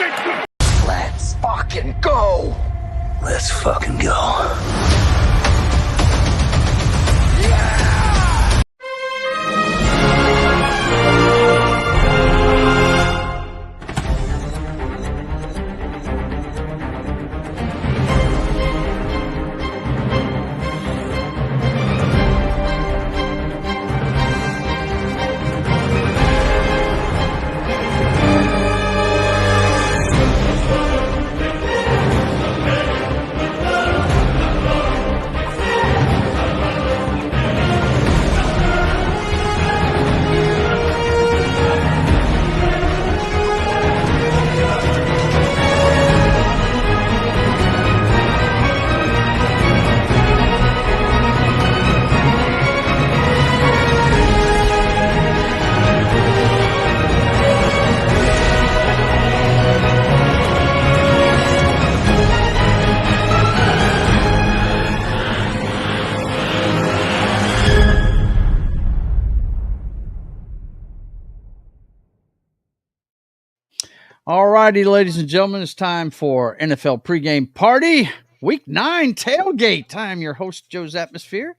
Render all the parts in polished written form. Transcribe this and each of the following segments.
Let's fucking go. Let's fucking go. All righty, ladies and gentlemen, it's time for NFL Pregame Party, Week 9 Tailgate. I am your host, Joe's Atmosphere,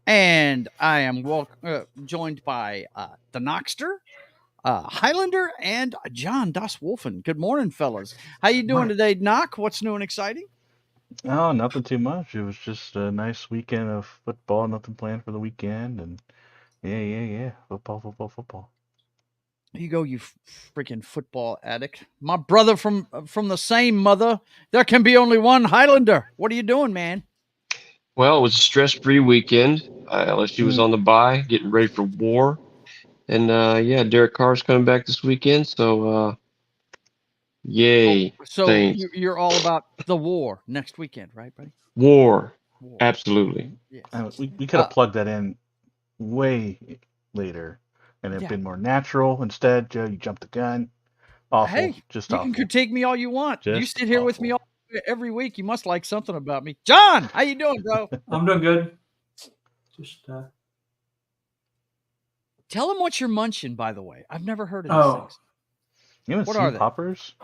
and I am joined by the Knoxter, Highlander, and John Das Wolfen. Good morning, fellas. How you doing today, Knock? What's new and exciting? Oh, nothing too much. It was just a nice weekend of football, nothing planned for the weekend, and yeah. Football. There you go, you freaking football addict. My brother from the same mother. There can be only one Highlander. What are you doing, man? Well, it was a stress-free weekend. LSU was on the bye, getting ready for war. And, Derek Carr's coming back this weekend, so yay. So Saints. you're all about the war next weekend, right, buddy? War. Absolutely. Yes. We could have plugged that in way later, and it'd been more natural. Instead, Joe, you jumped the gun. Awful. Hey, just you awful. can critique me all you want. You Just sit here with me every week. You must like something about me. John, how you doing, bro? I'm doing good. Just Tell them what you're munching, by the way. I've never heard of these things. You haven't What seen are they? poppers?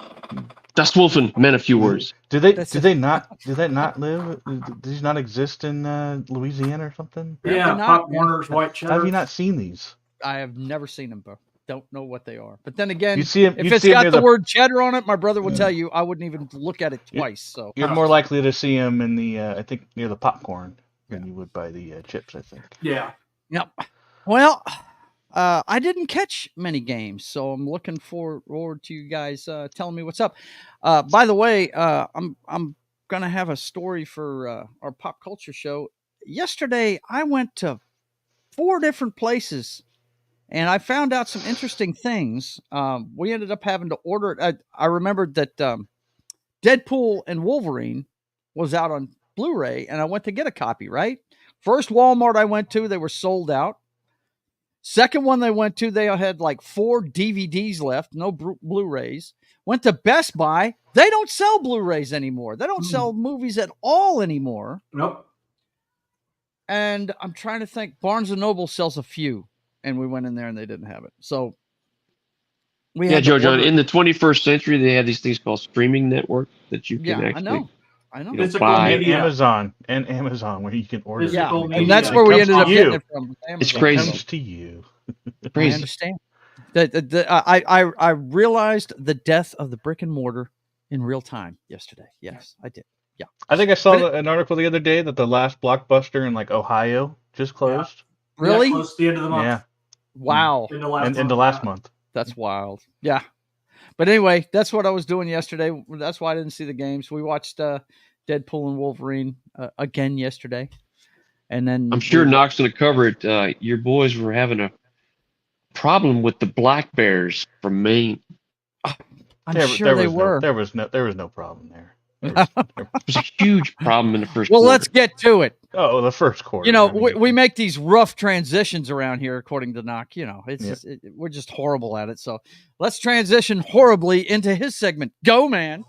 Das Wolfen, meant a few words. Do they not live? Do these not exist in Louisiana or something? yeah, not, Pop man. Warner's white cheddar. Have you not seen these? I have never seen them, bro. Don't know what they are. But then again, You see 'em- if you it's see 'em got near the the- word cheddar on it, my brother will tell you I wouldn't even look at it twice. So You're more likely to see them in the, I think, near the popcorn than you would by the chips, I think. Yeah. Yep. Well, I didn't catch many games, so I'm looking forward to you guys telling me what's up. By the way, I'm gonna have a story for our pop culture show. Yesterday, I went to 4 different places, and I found out some interesting things. We ended up having to order it. I remembered that Deadpool and Wolverine was out on Blu-ray, and I went to get a copy. Right, first Walmart I went to, they were sold out. Second one they went to, they had like 4 DVDs left, no Blu-rays. Went to Best Buy. They don't sell Blu-rays anymore. They don't sell movies at all anymore. Nope. And I'm trying to think. Barnes & Noble sells a few, and we went in there and they didn't have it. So we had to Joe John, order- in the 21st century, they have these things called streaming networks that you can actually I know. you know, Physical buy. media. Amazon where you can order. Yeah, Physical and media. that's where we It ended comes up to getting you. it from. Amazon. It's It crazy. comes to you. I Crazy. understand. I realized the death of the brick and mortar in real time yesterday. Yes, I did. Yeah. I think I saw But an article the other day that the last Blockbuster in like Ohio just closed. Really? Yeah, close to the end of the month. Yeah, Wow. In the last in the last month. That's wild. Yeah. But anyway, that's what I was doing yesterday. That's why I didn't see the games. We watched Deadpool and Wolverine again yesterday. And then I'm sure Knox going to cover it. Your boys were having a problem with the black bears from Maine. I'm sure they were. There was no problem there. It was a huge problem in the first Well, quarter. let's get to it. Oh, the first quarter. You know, I mean, we make these rough transitions around here, according to Knock. You know, it's Yeah. just, we're just horrible at it. So let's transition horribly into his segment. Go, man.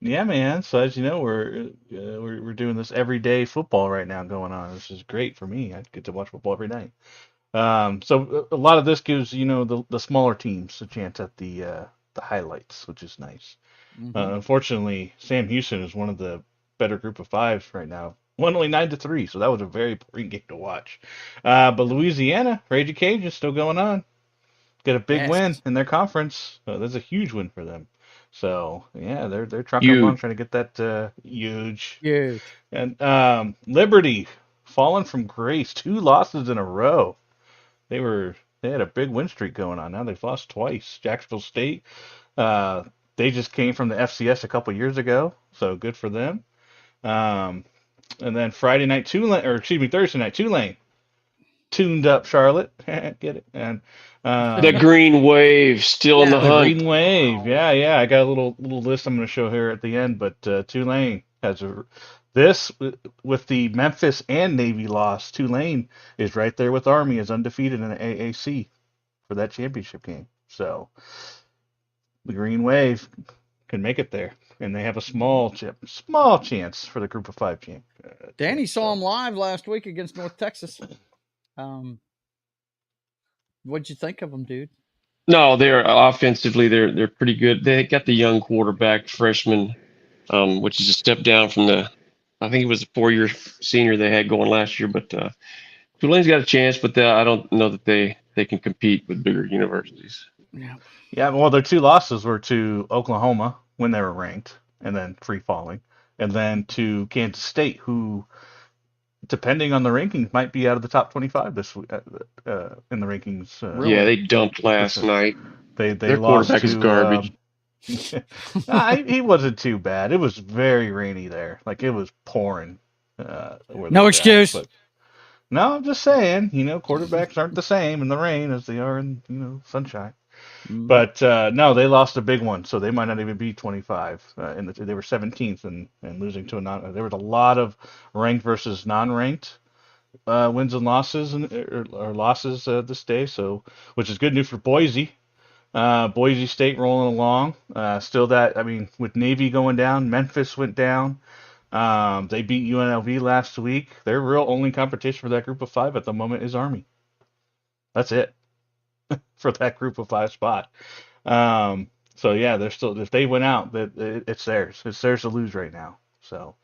Yeah, man. So as you know, we're doing this everyday football right now going on. This is great for me. I get to watch football every night. So a lot of this gives the smaller teams a chance at the the highlights, which is nice. Mhm. Unfortunately, Sam Houston is one of the better group of fives right now. Won only 9-3, so that was a very boring game to watch. But Louisiana, Raging Cage is still going on. Get a big win Yes. in their conference. That's a huge win for them. So yeah, they're trucking along Huge. trying to get that huge. Huge. And Liberty fallen from grace, 2 losses in a row. They had a big win streak going on. Now they've lost twice. Jacksonville State, uh, they just came from the FCS a couple years ago, so good for them. Um, and then Friday night Tulane, or excuse me, Thursday night Tulane tuned up Charlotte. Get it? And The Green Wave still in Yeah. the the hunt. Green Wave. Yeah. I got a little list I'm going to show here at the end, but Tulane has this with the Memphis and Navy loss. Tulane is right there with Army as undefeated in the AAC for that championship game. So the Green Wave can make it there, and they have a small chance for the Group of Five champ. Danny chance, saw so. him live last week against North Texas. What'd you think of him, dude? No, they're offensively they're pretty good. They got the young quarterback freshman, which is a step down from I think it was a 4-year senior they had going last year. But Tulane's got a chance, but I don't know that they can compete with bigger universities. Yeah. Yeah, well, their 2 losses were to Oklahoma when they were ranked and then free falling, and then to Kansas State, who, depending on the rankings, might be out of the top 25 this week in the rankings. Really? Yeah, they dumped last night. They Their lost quarterback is garbage. he wasn't too bad. It was very rainy there, like it was pouring. No excuse. But no, I'm just saying, quarterbacks aren't the same in the rain as they are in sunshine. But no, they lost a big one, so they might not even be 25. They were 17th and losing to a non. There was a lot of ranked versus non-ranked wins and losses or losses this day, so which is good news for Boise. Boise State rolling along. Still that, I mean, with Navy going down, Memphis went down. They beat UNLV last week. Their real only competition for that group of five at the moment is Army. That's it for that group of five spot. So yeah, they're still, if they went out, it's theirs. It's theirs to lose right now. So,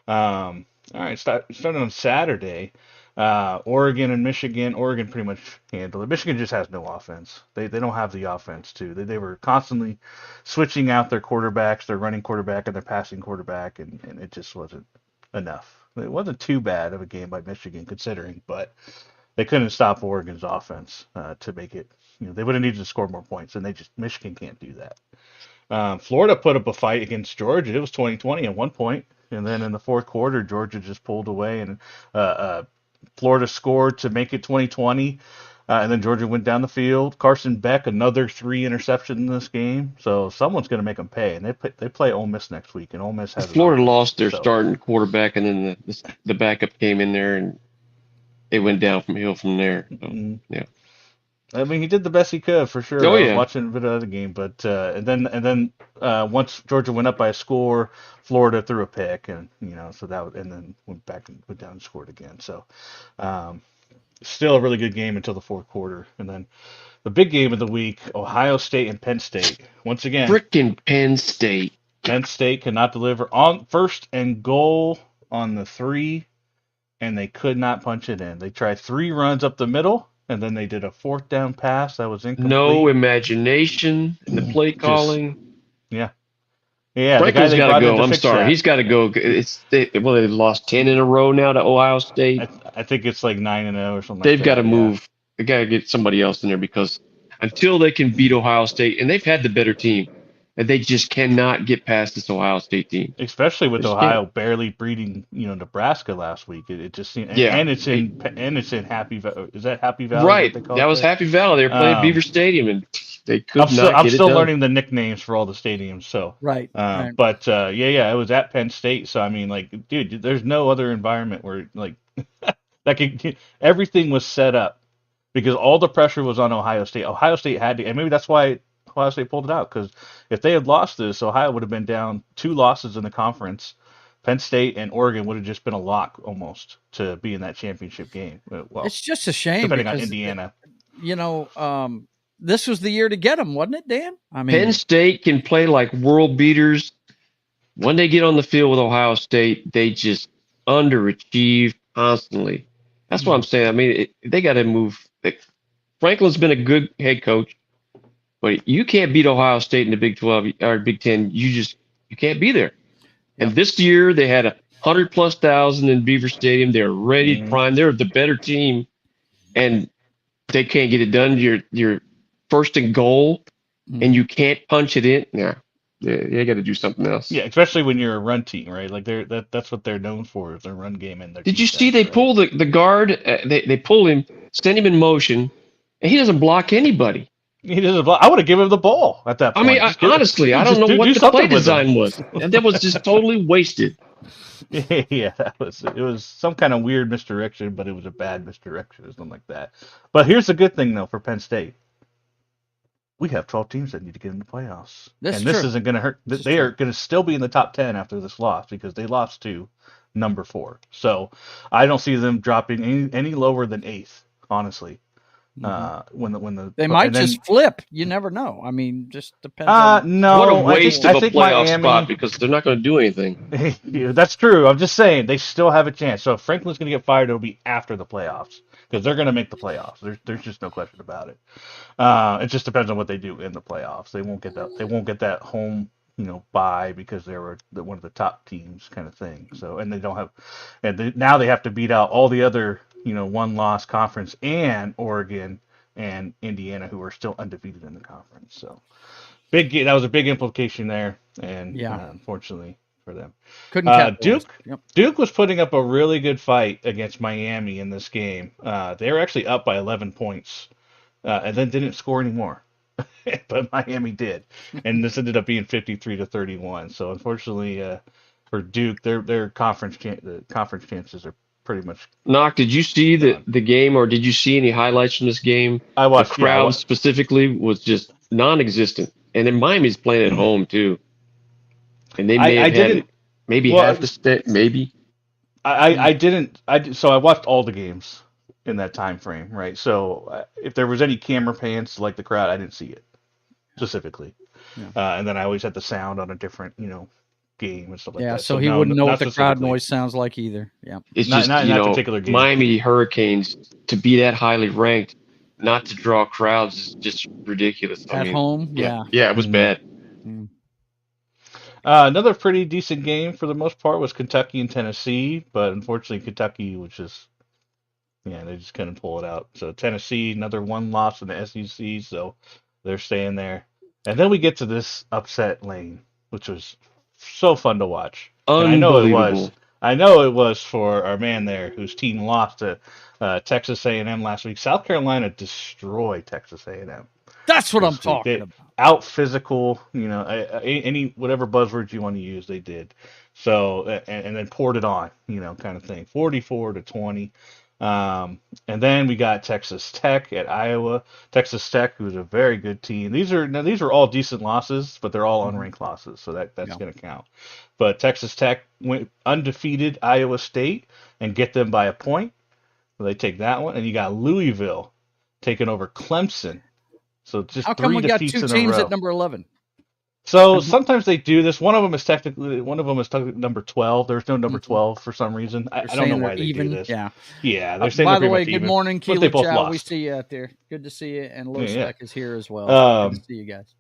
all right, starting on Saturday, Oregon and Michigan. Oregon pretty much handled it. Michigan just has no offense. They don't have the offense too. They were constantly switching out their quarterbacks, their running quarterback and their passing quarterback, and it just wasn't enough. It wasn't too bad of a game by Michigan considering, but they couldn't stop Oregon's offense to make it. They would have needed to score more points, and Michigan can't do that. Florida put up a fight against Georgia. It was 20-20 at one point, and then in the fourth quarter, Georgia just pulled away, and Florida scored to make it 20-20, and then Georgia went down the field. Carson Beck, another 3 interceptions in this game, so someone's going to make them pay. And they play Ole Miss next week, and Ole Miss has Florida lost their starting quarterback, and then the backup came in there, and it went downhill from there. So, yeah. I mean, he did the best he could for sure. Oh, I was yeah. watching a bit of the game, but and then once Georgia went up by a score, Florida threw a pick, and so that and then went down and scored again. So still a really good game until the fourth quarter, and then the big game of the week: Ohio State and Penn State. Once again, frickin' Penn State. Penn State cannot deliver on first and goal on the 3, and they could not punch it in. They tried 3 runs up the middle. And then they did a 4th down pass that was incomplete. No imagination in the play calling. Yeah. Franklin's got to go. I'm sorry. He's got to go. They've lost 10 in a row now to Ohio State. I think it's like 9-0 or something. They've got to move. They got to get somebody else in there because until they can beat Ohio State, and they've had the better team, and they just cannot get past this Ohio State team. Especially with Ohio barely beating Nebraska last week. It just seemed, and it's in Happy Valley. Is that Happy Valley? Right. That was Happy Valley. They were playing Beaver Stadium, and they could not get it done. I'm still learning the nicknames for all the stadiums. So right. But it was at Penn State. So I mean, like, dude, there's no other environment where like everything was set up because all the pressure was on Ohio State. Ohio State had to, and maybe that's why Ohio State pulled it out, because if they had lost this, Ohio would have been down 2 losses in the conference. Penn State and Oregon would have just been a lock almost to be in that championship game. Well, it's just a shame. Depending on Indiana. this was the year to get them, wasn't it, Dan? I mean, Penn State can play like world beaters. When they get on the field with Ohio State, they just underachieve constantly. That's what I'm saying. I mean, they got to move. Franklin's been a good head coach, but you can't beat Ohio State in the Big 12 or Big 10. You can't be there. And this year they had 100,000+ in Beaver Stadium. They're ready to prime. They're the better team, and they can't get it done. You're first and goal, and you can't punch it in. Yeah, they got to do something else. Yeah, especially when you're a run team, right? Like that's what they're known for, is their run game and their. Did you see they pull the guard? They pull him, send him in motion, and he doesn't block anybody. He doesn't block. I would have given him the ball at that point. I mean, honestly, I don't know what the play design was. And that was just totally wasted. Yeah, it was some kind of weird misdirection, but it was a bad misdirection or something like that. But here's the good thing, though, for Penn State. We have 12 teams that need to get in the playoffs. This isn't going to hurt. They are going to still be in the top 10 after this loss because they lost to number 4. So I don't see them dropping any lower than 8th, honestly. When they might just flip. You never know. I mean, just depends. No, what a waste of a playoff Miami, spot because they're not going to do anything. Yeah, that's true. I'm just saying they still have a chance. So if Franklin's going to get fired, it'll be after the playoffs because they're going to make the playoffs. There's just no question about it. It just depends on what they do in the playoffs. They won't get that. They won't get that home bye because they were one of the top teams, kind of thing. So and they don't have, now they have to beat out all the other. One-loss conference and Oregon and Indiana, who are still undefeated in the conference. So that was a big implication there, and unfortunately for them, couldn't Duke was putting up a really good fight against Miami in this game. They were actually up by 11 points, and then didn't score anymore. But Miami did, and this ended up being 53-31. So unfortunately for Duke, their conference chances are pretty much. Knock, did you see the game, or did you see any highlights from this game? I watched. The crowd specifically was just non-existent, and then Miami's playing at home too, and they may have had maybe half the state, maybe. I didn't. So I watched all the games in that time frame, right? So if there was any camera pans like the crowd, I didn't see it specifically, and then I always had the sound on a different, game and stuff like that. Yeah, so he wouldn't know what the crowd noise sounds like either. Yeah, it's just not particular game. Miami Hurricanes to be that highly ranked, not to draw crowds is just ridiculous. At home, yeah, it was bad. Another pretty decent game for the most part was Kentucky and Tennessee, but unfortunately Kentucky was just, they just couldn't pull it out. So Tennessee, another one loss in the SEC, so they're staying there. And then we get to this upset lane, which was so fun to watch. And I know it was for our man there whose team lost to Texas A&M last week. South Carolina destroyed Texas A&M. That's what I'm talking about. Out physical, any whatever buzzwords you want to use, they did. So and then poured it on, kind of thing. 44-20. And then we got Texas Tech at Iowa. Texas Tech, who's a very good team. These are all decent losses, but they're all unranked losses, so that's going to count. But Texas Tech went undefeated Iowa State and get them by a point. So they take that one, and you got Louisville taking over Clemson. So just 3 defeats in a row. How come we got 2 teams at number 11? So sometimes they do this. One of them is technically number 12. There's no number 12 for some reason. I don't know why they do this. Yeah. They're saying by the way, good morning, Keely Chow. Lost. We see you out there. Good to see you. And Losec is here as well. Good to see you guys.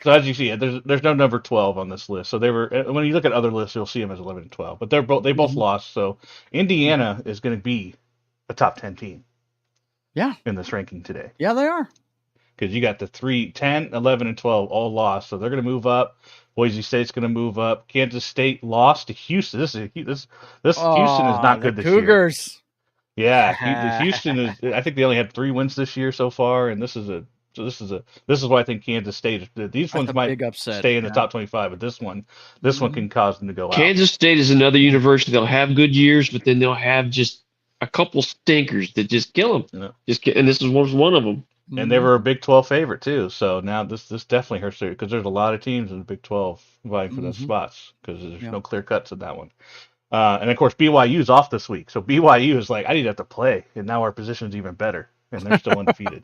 So as you see, there's no number 12 on this list. So they were, when you look at other lists, you'll see them as 11 and 12. But they both lost. So Indiana is going to be a top 10 team. Yeah. In this ranking today. Yeah, they are. Because you got the 10, 11, and 12 all lost, so they're going to move up. Boise State's going to move up. Kansas State lost to Houston. This Houston is not good this Cougars. year. Yeah, Houston is. I think they only had 3 wins this year so far, and this is why I think Kansas State. These ones might stay in the top 25, but this one can cause them to go out. Kansas State is another university. They'll have good years, but then they'll have just a couple stinkers that just kill them. And this was one of them. And they were a Big 12 favorite too, so now this definitely hurts because there's a lot of teams in the Big 12 vying for those spots because there's no clear cuts in that one. And of course BYU's off this week, so BYU is like, I need to have to play, and now our position's even better. and they're still undefeated.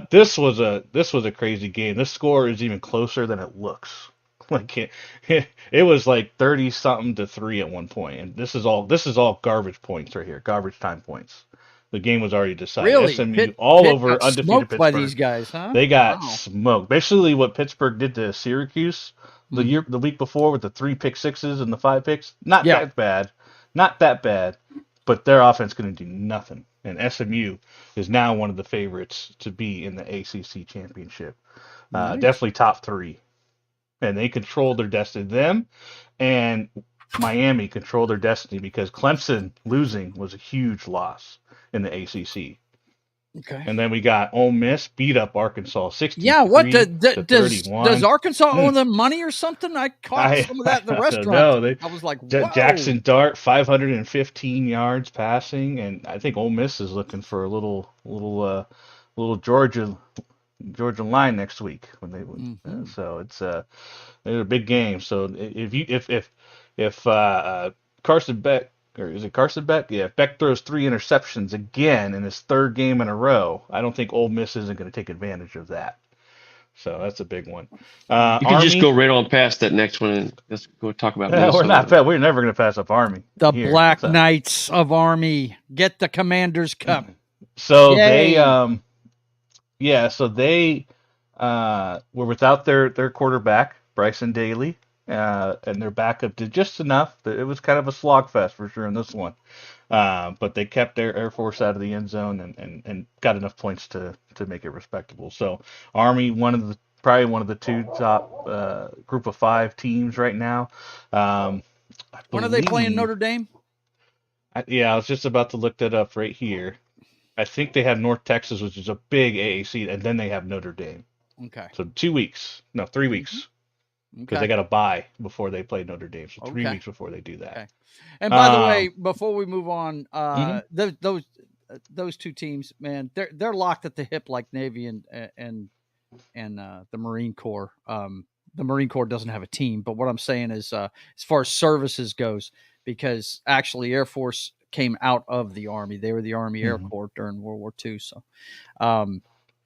This was a crazy game. This score is even closer than it looks. Like it was like 30 something to 3 at one point, and this is all garbage points right here, garbage time points. The game was already decided. Really? SMU Pitt over got undefeated smoked by Pittsburgh. these guys, huh? They got Wow. smoked. Basically, what Pittsburgh did to Syracuse the week before with the 3 pick sixes and the 5 picks. Not that bad, but their offense couldn't do nothing. And SMU is now one of the favorites to be in the ACC championship. Nice. Definitely top 3. And they control their destiny. Them and Miami control their destiny because Clemson losing was a huge loss in the ACC. Okay. And then we got Ole Miss beat up Arkansas 63 Yeah, what to does 31. Arkansas owe them money or something? I caught some of that in the restaurant. No, I was like, whoa. Jackson Dart 515 yards passing, and I think Ole Miss is looking for a little Georgia line next week when they so it's a big game. So if Carson Beck, or is it Carson Beck? Yeah, if Beck throws 3 interceptions again in his 3rd game in a row, I don't think Ole Miss isn't going to take advantage of that. So that's a big one. You can just go right on past that next one and let's go talk about Minnesota. We're never going to pass up Army. The Black Knights of Army get the Commander's Cup. So Yay. they were without their quarterback, Bryson Daly. And their backup did just enough. It was kind of a slogfest for sure in this one. But they kept their Air Force out of the end zone and got enough points to make it respectable. So Army, probably one of the 2 top group of 5 teams right now. When are they playing Notre Dame? I was just about to look that up right here. I think they have North Texas, which is a big AAC, and then they have Notre Dame. Okay. So 3 weeks. Because they got to bye before they play Notre Dame. So 3 weeks before they do that. Okay. And by the way, before we move on, those 2 teams, man, they're locked at the hip like Navy and the Marine Corps. The Marine Corps doesn't have a team, but what I'm saying is, as far as services goes, because actually Air Force came out of the Army. They were the Army Air Corps during World War II. So,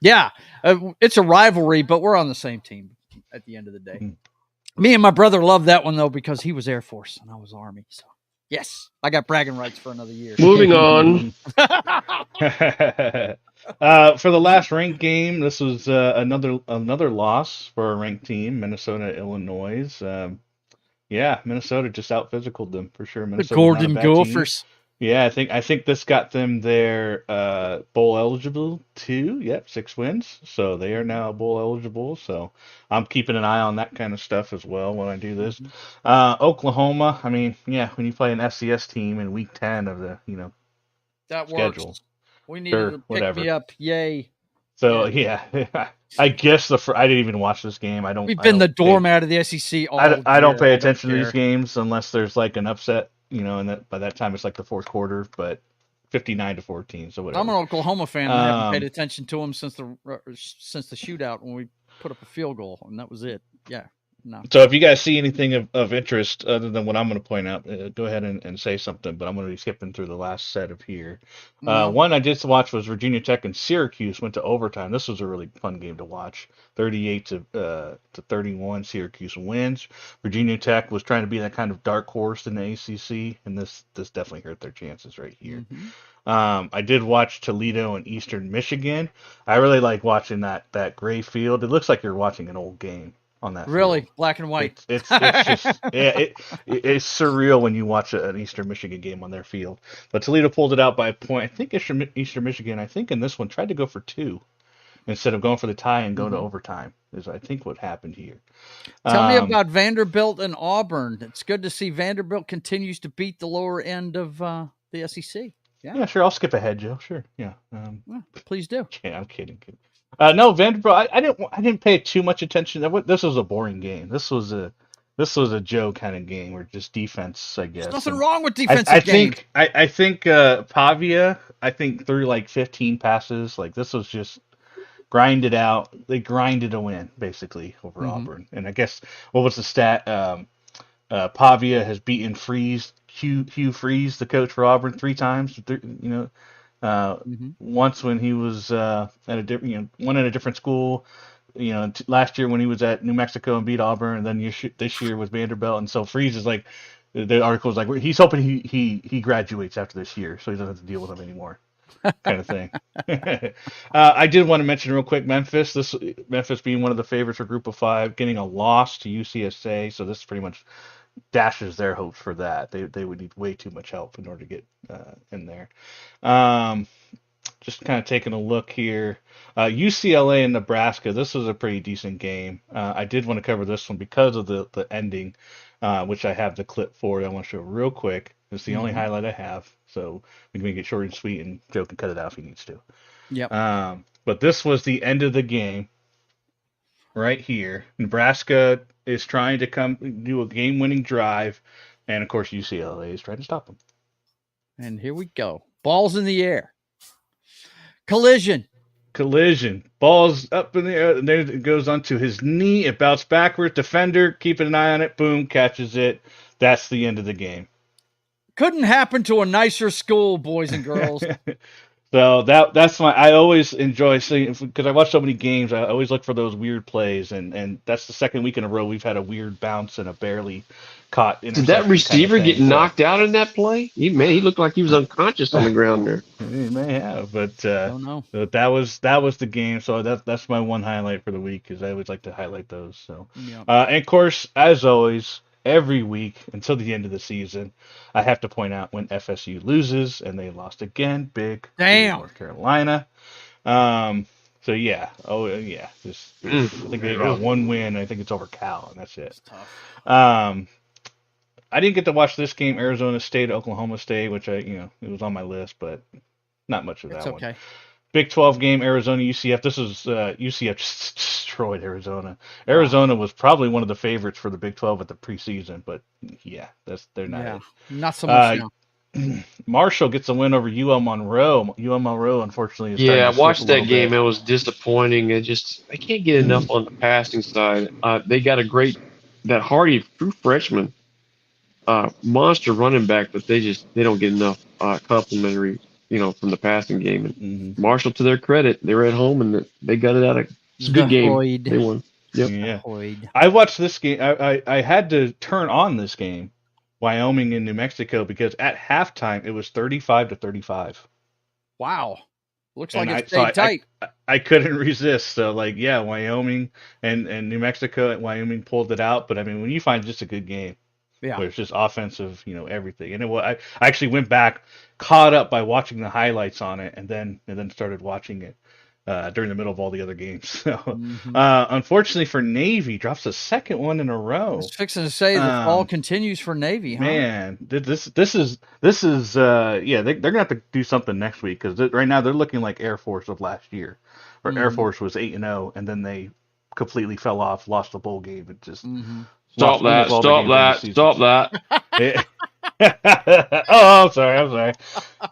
it's a rivalry, but we're on the same team at the end of the day. Me and my brother loved that one, though, because he was Air Force and I was Army. So, yes, I got bragging rights for another year. Moving on. For the last ranked game, this was another loss for a ranked team, Minnesota, Illinois. Minnesota just out-physicaled them for sure. The Gordon Gophers. Yeah, I think this got them their bowl eligible too. Yep, 6 wins, so they are now bowl eligible. So I'm keeping an eye on that kind of stuff as well when I do this. Oklahoma, I mean, when you play an FCS team in week 10 of the that schedule, works. We need to pick me up. Yay! So I guess I didn't even watch this game. We've been the doormat of the SEC all year. I don't pay attention to these games unless there's like an upset. And by that time it's like the 4th quarter, but 59-14. So whatever. I'm an Oklahoma fan. I haven't paid attention to them since the shootout when we put up a field goal, and that was it. Yeah. No. So if you guys see anything of interest other than what I'm going to point out, go ahead and say something. But I'm going to be skipping through the last set of here. One I did watch was Virginia Tech and Syracuse went to overtime. This was a really fun game to watch. 38-31, Syracuse wins. Virginia Tech was trying to be that kind of dark horse in the ACC, and this definitely hurt their chances right here. I did watch Toledo and Eastern Michigan. I really like watching that gray field. It looks like you're watching an old game on that. Really, field. Black and white. It's just it's surreal when you watch an Eastern Michigan game on their field. But Toledo pulled it out by a point. I think Eastern Michigan, in this one, tried to go for 2 instead of going for the tie and go to overtime. Is I think what happened here. Tell me about Vanderbilt and Auburn. It's good to see Vanderbilt continues to beat the lower end of the SEC. Yeah, sure. I'll skip ahead, Joe. Sure. Yeah. Please do. Yeah, I'm kidding. No, Vanderbilt. I didn't pay too much attention. This was a boring game. This was a Joe kind of game, or just defense, I guess. There's nothing wrong with defensive games. I think Pavia. I think threw like 15 passes. Like this was just grinded out. They grinded a win basically over Auburn. And I guess what was the stat? Pavia has beaten Hugh Freeze, the coach for Auburn, 3 times. Once when he was at a different, one at a different school. Last year when he was at New Mexico and beat Auburn, and then this year with Vanderbilt. And so Freeze is like, the article is like, he's hoping he graduates after this year, so he doesn't have to deal with him anymore, kind of thing. I did want to mention real quick Memphis. Memphis being one of the favorites for Group of Five, getting a loss to UCSA, so this pretty much dashes their hopes for that. They would need way too much help in order to get in there. Just kind of taking a look here. UCLA and Nebraska. This was a pretty decent game. I did want to cover this one because of the ending, which I have the clip for. I want to show real quick. It's the only highlight I have, so we can make it short and sweet, and Joe can cut it out if he needs to. Yep. But this was the end of the game. Right here, Nebraska is trying to come do a game-winning drive, and of course UCLA is trying to stop them. And here we go. Balls in the air. Collision. Ball's up in the air, and then it goes onto his knee. It bounced backwards. Defender keeping an eye on it. Boom, catches it. That's the end of the game. Couldn't happen to a nicer school, boys and girls. So that's I always enjoy seeing, because I watch so many games. I always look for those weird plays, and that's the second week in a row we've had a weird bounce and a barely caught interception. Did that receiver get knocked out in that play? He looked like he was unconscious on the ground there. He may have, but don't know. But that was the game. So that's my one highlight for the week, because I always like to highlight those. So, and of course, as always, every week until the end of the season, I have to point out when FSU loses, and they lost again, big. Damn. North Carolina. So yeah. Oh yeah. I think they got one win. I think it's over Cal, and that's it. I didn't get to watch this game, Arizona State, Oklahoma State, which it was on my list, but not much of that one. Okay. Big 12 game, Arizona UCF. This was UCF just destroyed Arizona. Arizona was probably one of the favorites for the Big 12 at the preseason, but yeah, they're not. Yeah, not so much now. Marshall gets a win over UL Monroe. UL Monroe, unfortunately, I watched that game. It was disappointing. They can't get enough on the passing side. They got that Hardy, true freshman, monster running back, but they don't get enough complimentary, from the passing game. And Marshall, to their credit, they were at home and they got it out. It's a good game. They won. Yep. Yeah. I watched this game. I had to turn on this game, Wyoming and New Mexico, because at halftime it was 35-35. Wow. Looks like it stayed tight. I couldn't resist. So Wyoming and New Mexico, Wyoming pulled it out. But I mean, when you find just a good game, where it's just offensive, everything. And I actually went back, caught up by watching the highlights on it, and then started watching it during the middle of all the other games. So, unfortunately for Navy, drops the second one in a row. I was fixing to say the fall continues for Navy. Huh? Man, this is they're gonna have to do something next week, because right now they're looking like Air Force of last year, where Air Force was 8-0, and then they completely fell off, lost the bowl game, and just. Stop that! Oh, I'm sorry.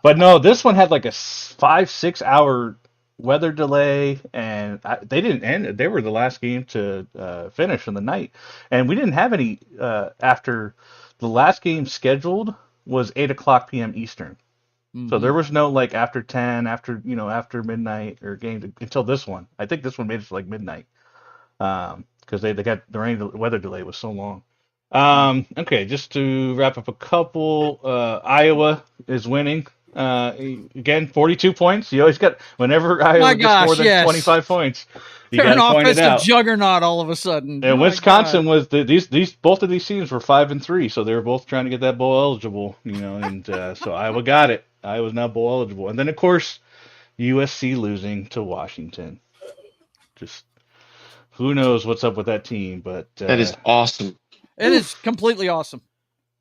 But no, this one had like a 5-6 hour weather delay, and they didn't end. They were the last game to finish in the night, and we didn't have any after the last game scheduled was 8:00 p.m. Eastern. So there was no after 10, after midnight or games until this one. I think this one made it to midnight. Because they got the weather delay was so long. Okay, just to wrap up a couple, Iowa is winning. Again, 42 points. You always got, whenever Iowa gets more than 25 points, you got to point it out. Juggernaut all of a sudden. And Wisconsin was both of these teams were 5-3, so they were both trying to get that bowl eligible, and so Iowa got it. Iowa's now bowl eligible, and then of course USC losing to Washington. Just. Who knows what's up with that team, but that is awesome. It is completely awesome.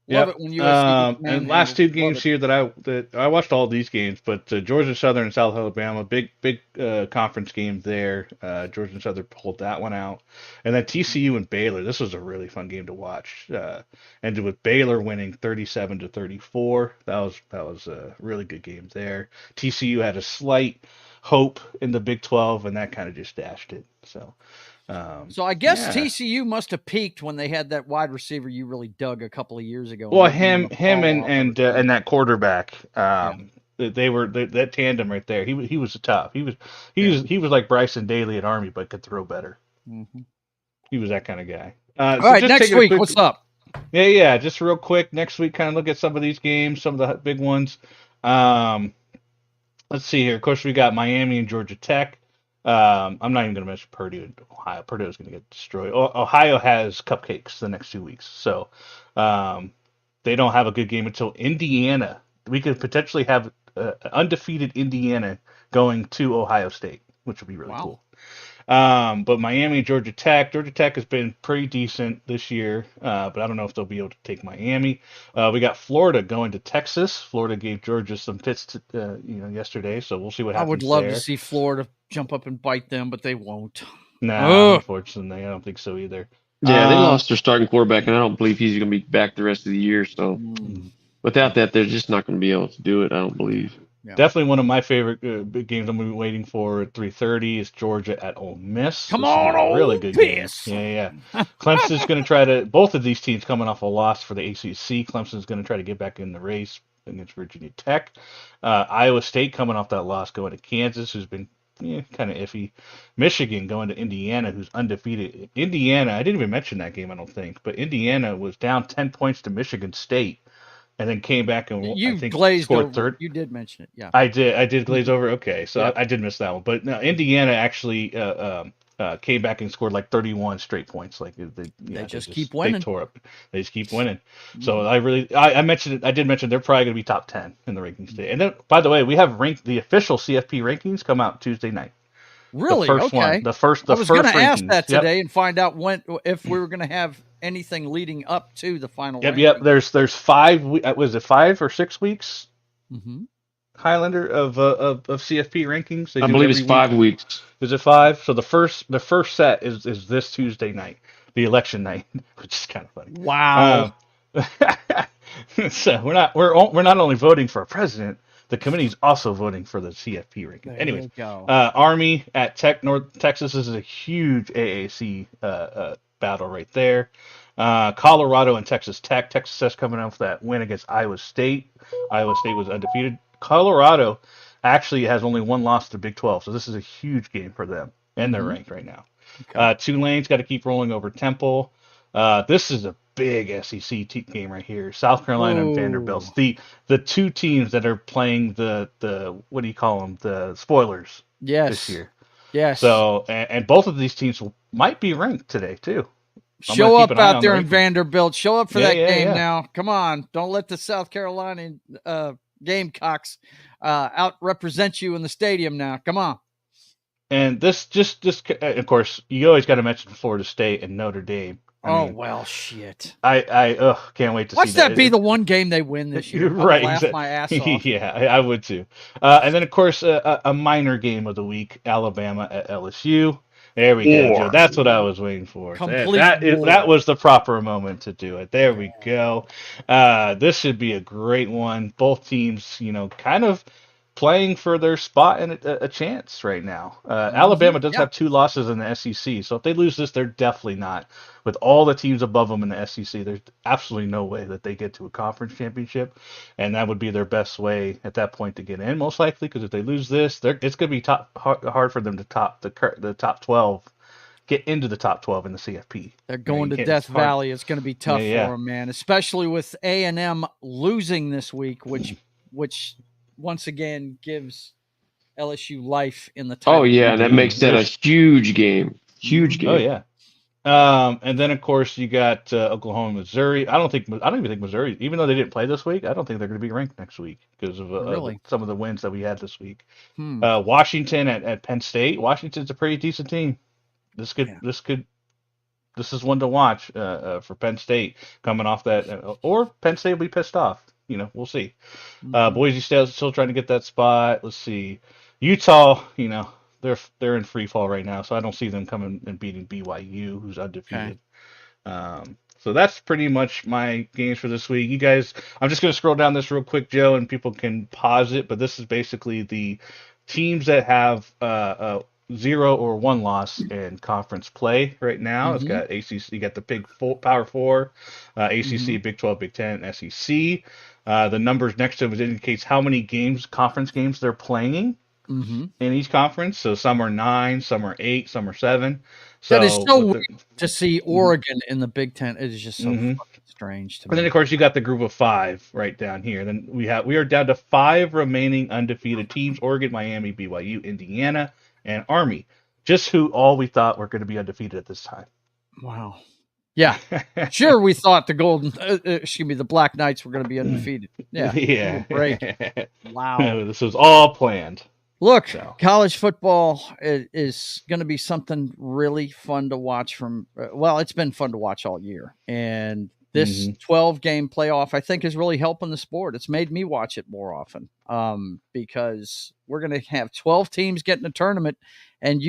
Love it when USC and last two games here that I watched all these games, but Georgia Southern and South Alabama, big conference game there. Georgia and Southern pulled that one out, and then TCU and Baylor. This was a really fun game to watch. Ended with Baylor winning 37-34. That was a really good game there. TCU had a slight hope in the Big 12, and that kind of just dashed it. So I guess TCU must have peaked when they had that wide receiver you really dug a couple of years ago. Well, him and that quarterback. that tandem right there. He was tough. He was like Bryson Daly at Army, but could throw better. Mm-hmm. He was that kind of guy. All right, next week, what's up? Yeah. Just real quick, next week, kind of look at some of these games, some of the big ones. Let's see here. Of course, we got Miami and Georgia Tech. I'm not even going to mention Purdue and Ohio. Purdue is going to get destroyed. Ohio has cupcakes the next 2 weeks, so they don't have a good game until Indiana. We could potentially have undefeated Indiana going to Ohio State, which would be really cool. But Miami and Georgia Tech has been pretty decent this year, but I don't know if they'll be able to take Miami. We got Florida going to Texas. Florida gave Georgia some fits, yesterday, so we'll see what happens. I would love there. to see Florida jump up and bite them, but they won't. No, unfortunately, I don't think so either. Yeah, they lost their starting quarterback, and I don't believe he's going to be back the rest of the year. So without that, they're just not going to be able to do it, I don't believe. Yeah. Definitely one of my favorite big games I'm waiting for at 3:30 is Georgia at Ole Miss. Come on, Ole really good Miss. Game. Yeah. Clemson's going to try to, both of these teams coming off a loss for the ACC. Clemson's going to try to get back in the race against Virginia Tech. Iowa State coming off that loss going to Kansas, who's been kind of iffy. Michigan going to Indiana, who's undefeated. Indiana, I didn't even mention that game, I don't think, but Indiana was down 10 points to Michigan State. And then came back and I think scored third. You did mention it, yeah. I did glaze over. Okay, so I did miss that one. But no, Indiana actually came back and scored like 31 straight points. Like they just keep winning. They tore up. They just keep winning. So I mentioned it. I did mention they're probably going to be top 10 in the rankings today. And then, by the way, we have the official CFP rankings come out Tuesday night. Really? The first one. The first. I was going to ask that today and find out if we were going to have anything leading up to the final. Yep. There's 5. Was it 5 or 6 weeks? Mm-hmm. Highlander of CFP rankings. I believe it's 5 weeks. Is it 5? So the first set is this Tuesday night, the election night, which is kind of funny. Wow. So we're not only voting for a president. The committee's also voting for the CFP ranking. Anyways, Army at North Texas is a huge AAC battle right there. Colorado and Texas Tech. Texas Tech's coming off that win against Iowa State. Iowa State was undefeated. Colorado actually has only one loss to Big 12, so this is a huge game for them, and they're ranked right now. Okay. Tulane's got to keep rolling over Temple. This is a big SEC game right here. South Carolina and Vanderbilt. The two teams that are playing the what do you call them? The spoilers. Yes. This year. Yes. So and both of these teams might be ranked today too. Show up out there in Vanderbilt. Show up for that game now. Come on. Don't let the South Carolina Gamecocks out represent you in the stadium now. Come on. And this of course you always got to mention Florida State and Notre Dame. I mean, shit. I can't wait to watch see that. Watch that be the one game they win this year. Right. Laugh my ass off. Yeah, I would too. And then, of course, a minor game of the week, Alabama at LSU. There we go, Joe. That's what I was waiting for. That was the proper moment to do it. There we go. This should be a great one. Both teams, kind of playing for their spot and a chance right now. Alabama does have 2 losses in the SEC, so if they lose this, they're definitely not. With all the teams above them in the SEC, there's absolutely no way that they get to a conference championship, and that would be their best way at that point to get in, most likely, because if they lose this, it's going to be hard for them to top the top 12, get into the top 12 in the CFP. They're going to Death Valley. It's going to be tough for them, man, especially with A&M losing this week, which once again gives LSU life in the title. Oh yeah, and that makes that a huge game. Huge game. Oh yeah. And then of course you got Oklahoma, Missouri. I don't even think Missouri, even though they didn't play this week, I don't think they're going to be ranked next week because of some of the wins that we had this week. Washington at Penn State. Washington's a pretty decent team. This is one to watch for Penn State coming off that, or Penn State will be pissed off. We'll see. Boise State still trying to get that spot. Let's see. Utah, they're in free fall right now, so I don't see them coming and beating BYU, who's undefeated. Okay. So that's pretty much my games for this week. You guys, I'm just going to scroll down this real quick, Joe, and people can pause it, but this is basically the teams that have 0 or 1 loss in conference play right now. It's got ACC, you got the Big Four, Power 4, ACC, Big 12, Big 10, SEC. The numbers next to it indicates how many conference games they're playing Mm-hmm. in each conference. So some are 9, some are 8, some are 7. That is so with weird to see Oregon in the Big Ten. It is just so fucking strange to me. And then, of course, you got the group of 5 right down here. Then we are down to 5 remaining undefeated teams: Oregon, Miami, BYU, Indiana, and Army. Just who all we thought were going to be undefeated at this time. Wow. Yeah. Sure, we thought the Black Knights were going to be undefeated. Yeah. Yeah. Great. Wow. This was all planned. Look, college football is going to be something really fun to watch it's been fun to watch all year. And this 12-game playoff, I think, is really helping the sport. It's made me watch it more often because we're going to have 12 teams get in a tournament. And,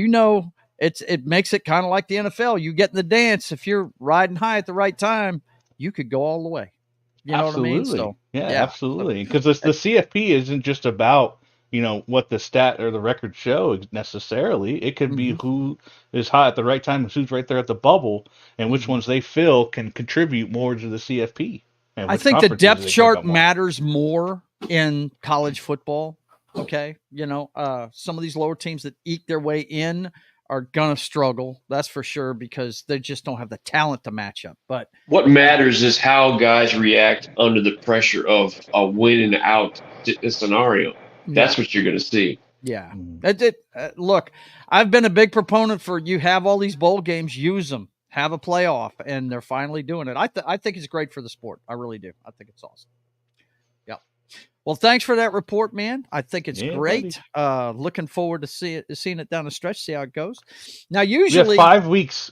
it makes it kind of like the NFL. You get in the dance. If you're riding high at the right time, you could go all the way. You know Absolutely. what I mean? So, yeah, absolutely. Because the CFP isn't just about what the stat or the record show necessarily. It could be who is hot at the right time, who's right there at the bubble, and which ones they feel can contribute more to the CFP. I think the depth chart matters more in college football. Okay. Some of these lower teams that eke their way in are going to struggle. That's for sure, because they just don't have the talent to match up. But what matters is how guys react under the pressure of a win and out scenario. That's what you're going to see. Yeah. Look, I've been a big proponent for you have all these bowl games, use them, have a playoff, and they're finally doing it. I think it's great for the sport. I really do. I think it's awesome. Yeah. Well, thanks for that report, man. I think it's great. Looking forward to seeing it down the stretch, see how it goes. Now, usually 5 weeks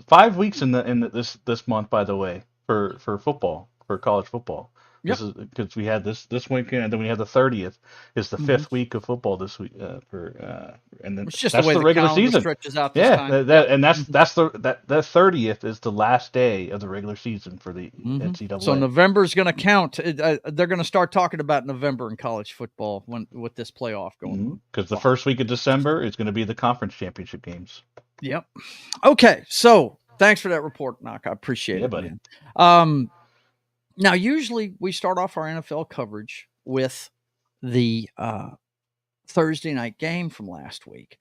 in this month, by the way, for football, for college football. This is because we had this weekend, and then we have the 30th is the 5th week of football this week and then it's just that's the way the regular season stretches out this time. That's the 30th is the last day of the regular season for the NCAA. So November's going to count. They're going to start talking about November in college football with this playoff going on. Because the first week of December is going to be the conference championship games. Yep. Okay, so thanks for that report, Knock. I appreciate it, buddy. Man. Now, usually we start off our NFL coverage with the Thursday night game from last week.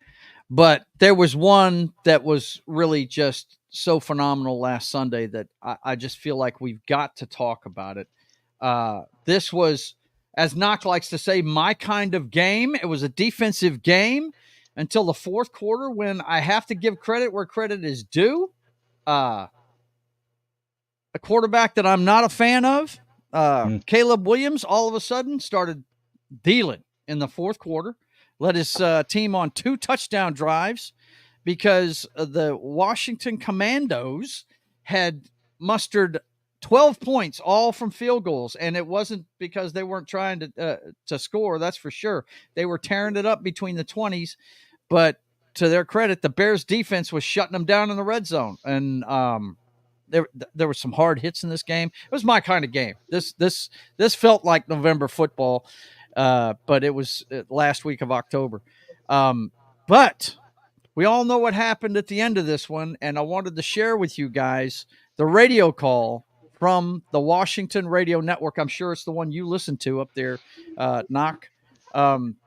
But there was one that was really just so phenomenal last Sunday that I just feel like we've got to talk about it. This was, as Knock likes to say, my kind of game. It was a defensive game until the fourth quarter when I have to give credit where credit is due. A quarterback that I'm not a fan of, Caleb Williams, all of a sudden started dealing in the fourth quarter, led his team on 2 touchdown drives because the Washington Commandos had mustered 12 points, all from field goals. And it wasn't because they weren't trying to score, that's for sure. They were tearing it up between the 20s, but to their credit, the Bears defense was shutting them down in the red zone. And, there were some hard hits in this game. It was my kind of game. This felt like November football, but it was last week of October. But we all know what happened at the end of this one, and I wanted to share with you guys the radio call from the Washington Radio Network. I'm sure it's the one you listen to up there, Knock.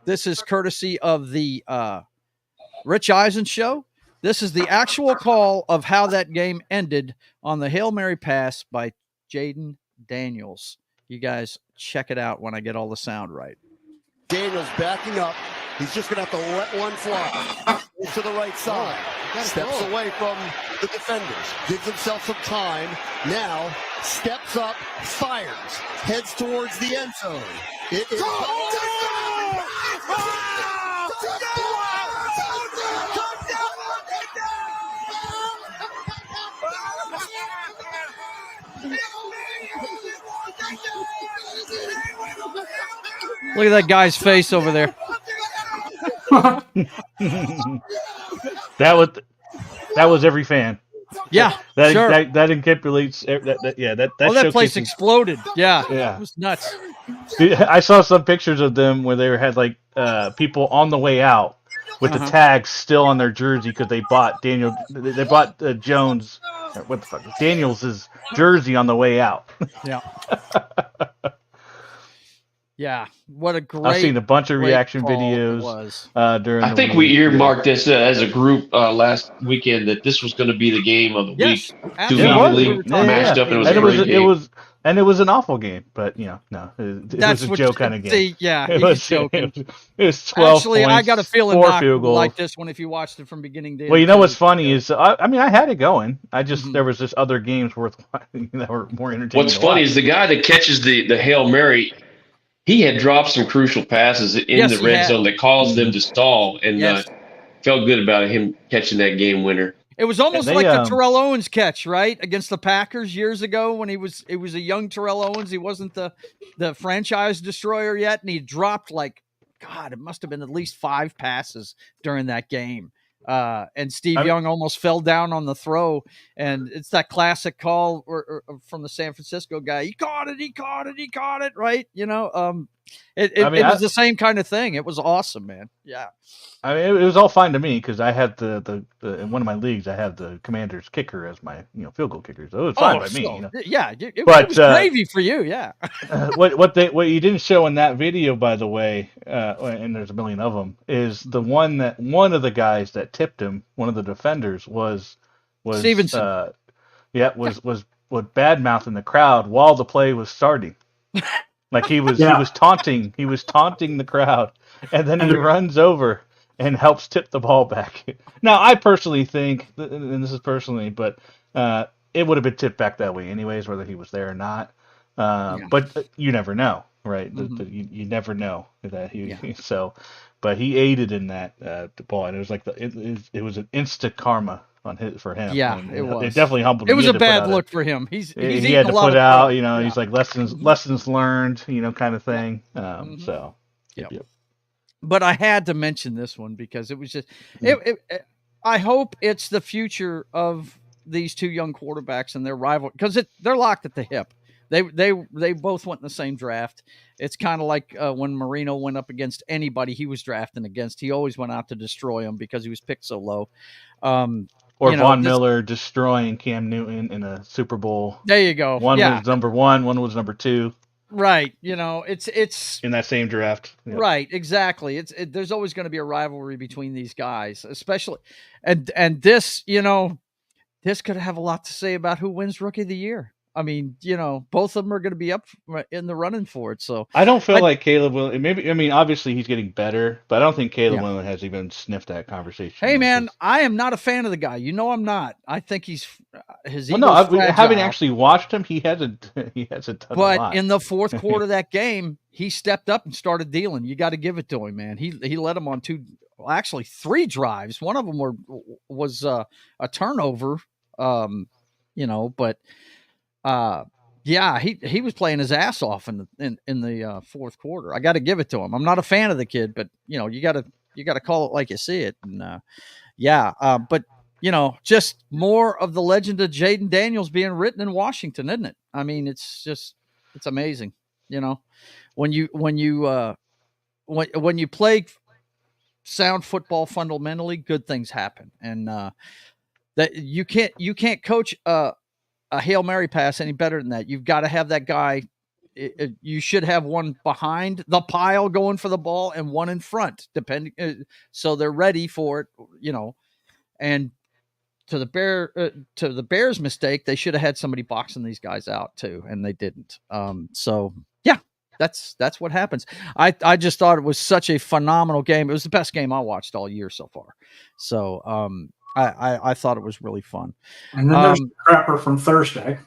This is courtesy of the Rich Eisen Show. This is the actual call of how that game ended on the Hail Mary pass by Jaden Daniels. You guys check it out when I get all the sound right. Daniels backing up. He's just going to have to let one fly to the right side. Steps away from the defenders. Gives himself some time. Now steps up, fires, heads towards the end zone. It is Look at that guy's face over there. That was every fan. Yeah, that sure. that encapsulates that place exploded. Yeah, it was nuts. Dude, I saw some pictures of them where they had like people on the way out with the tags still on their jersey because they bought Jones. What the fuck? Daniels' jersey on the way out. Yeah. Yeah, what a great. I've seen a bunch of reaction call it videos was. during I the think week. we earmarked this as a group last weekend that this was going to be the game of the Yes, week. absolutely. Immediately matched up, and it was And a great game. it was an awful game, but no, it That's was a what joke kind of game. See, yeah, It he's was joking. it was 12 Actually, points, I got a feeling 4 Knock field would like goals. this one if you watched it from beginning to end. Well, you know too. what's funny is I mean I had it going. I just Mhm. there was just other games worth that were more entertaining. What's to funny watch. is the guy that catches the Hail Mary, he had dropped some crucial passes in Yes, the he red had. zone that caused them to stall, and Yes. felt good about him catching that game winner. It was almost They, like the Terrell Owens catch, right, against the Packers years ago when it was a young Terrell Owens. He wasn't the franchise destroyer yet, and he dropped God, it must have been at least 5 passes during that game. And Steve Young almost fell down on the throw, and it's that classic call from the San Francisco guy. He caught it, right? You know, it was the same kind of thing. It was awesome, man. Yeah. I mean, it was all fine to me because I had the in one of my leagues I had the Commanders kicker as my field goal kicker, so it was fine by me. Yeah, it was gravy for you. Yeah. What you didn't show in that video, by the way, and there's a million of them, is the one of the guys that tipped him, one of the defenders was Stevenson. Was bad mouthing the crowd while the play was starting. Like he was taunting the crowd, and then he runs over and helps tip the ball back. Now, I personally think, and this is personally, but it would have been tipped back that way anyways, whether he was there or not. But you never know, right? Mm-hmm. You never know that he. So, but he aided in that ball, and it was like it was an instant karma for him. Yeah, and it was. It definitely humbled him. It was a bad look for him. He had to put out, he's like lessons learned, kind of thing. So, yep. But I had to mention this one because it was just, I hope it's the future of these two young quarterbacks and their rival, because they're locked at the hip. They both went in the same draft. It's kind of like when Marino went up against anybody he was drafting against. He always went out to destroy them because he was picked so low. Or Von Miller destroying Cam Newton in a Super Bowl. There you go. One was number 1, one was number 2. Right. It's in that same draft. Yep. Right. Exactly. There's always going to be a rivalry between these guys, especially, and this, this could have a lot to say about who wins Rookie of the Year. I mean, both of them are going to be up in the running for it. So I don't feel like Caleb will. Maybe, I mean, obviously he's getting better, but I don't think Caleb Williams has even sniffed that conversation. Hey, man, I am not a fan of the guy. I'm not. I think he's his. Well, no, having actually watched him, he hasn't done a lot. But in the fourth quarter of that game, he stepped up and started dealing. You got to give it to him, man. He led him on 3 drives. One of them was a turnover. But. He was playing his ass off in the fourth quarter. I got to give it to him. I'm not a fan of the kid, but you got to call it like you see it. And but just more of the legend of Jaden Daniels being written in Washington, isn't it? I mean, it's amazing. When you play sound football fundamentally, good things happen, and that you can't coach a Hail Mary pass any better than that. You've got to have that guy. You should have one behind the pile going for the ball and one in front, depending. So they're ready for it, and to the Bears' mistake, they should have had somebody boxing these guys out too, and they didn't. So yeah, that's what happens. I just thought it was such a phenomenal game. It was the best game I watched all year so far. So, I thought it was really fun. And then there's the crapper from Thursday.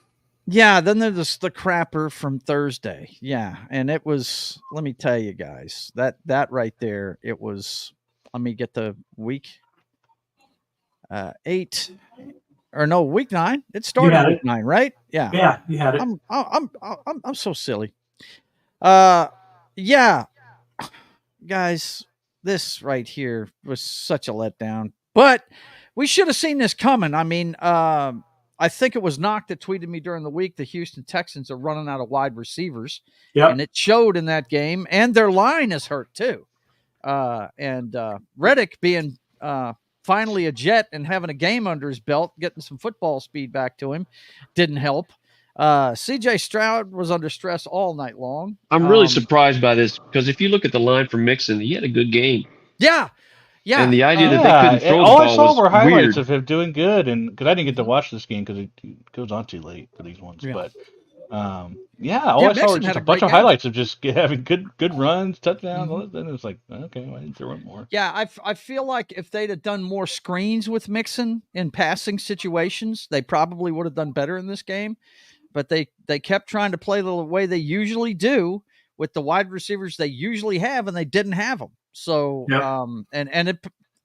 Yeah, then there's the crapper from Thursday. Yeah, and it was, let me tell you guys, that right there, it was, let me get the week 8 or no, week 9. It started week 9, right? Yeah. Yeah, you had it. I'm so silly. Yeah. Guys, this right here was such a letdown. But we should have seen this coming. I mean, I think it was Knock that tweeted me during the week the Houston Texans are running out of wide receivers. Yep. And it showed in that game. And their line is hurt, too. And Reddick being finally a Jet and having a game under his belt, getting some football speed back to him, didn't help. CJ Stroud was under stress all night long. I'm really surprised by this because if you look at the line for Mixon, he had a good game. Yeah. And the idea that they couldn't throw the ball all I saw was were highlights weird. of him doing good, and because I didn't get to watch this game because it goes on too late for these ones. Yeah. But all I saw were just a bunch of highlights of just having good runs, touchdowns. Then it was like, okay, why didn't they run more? Yeah, I feel like if they'd have done more screens with Mixon in passing situations, they probably would have done better in this game. But they kept trying to play the way they usually do with the wide receivers they usually have, and they didn't have them. So, and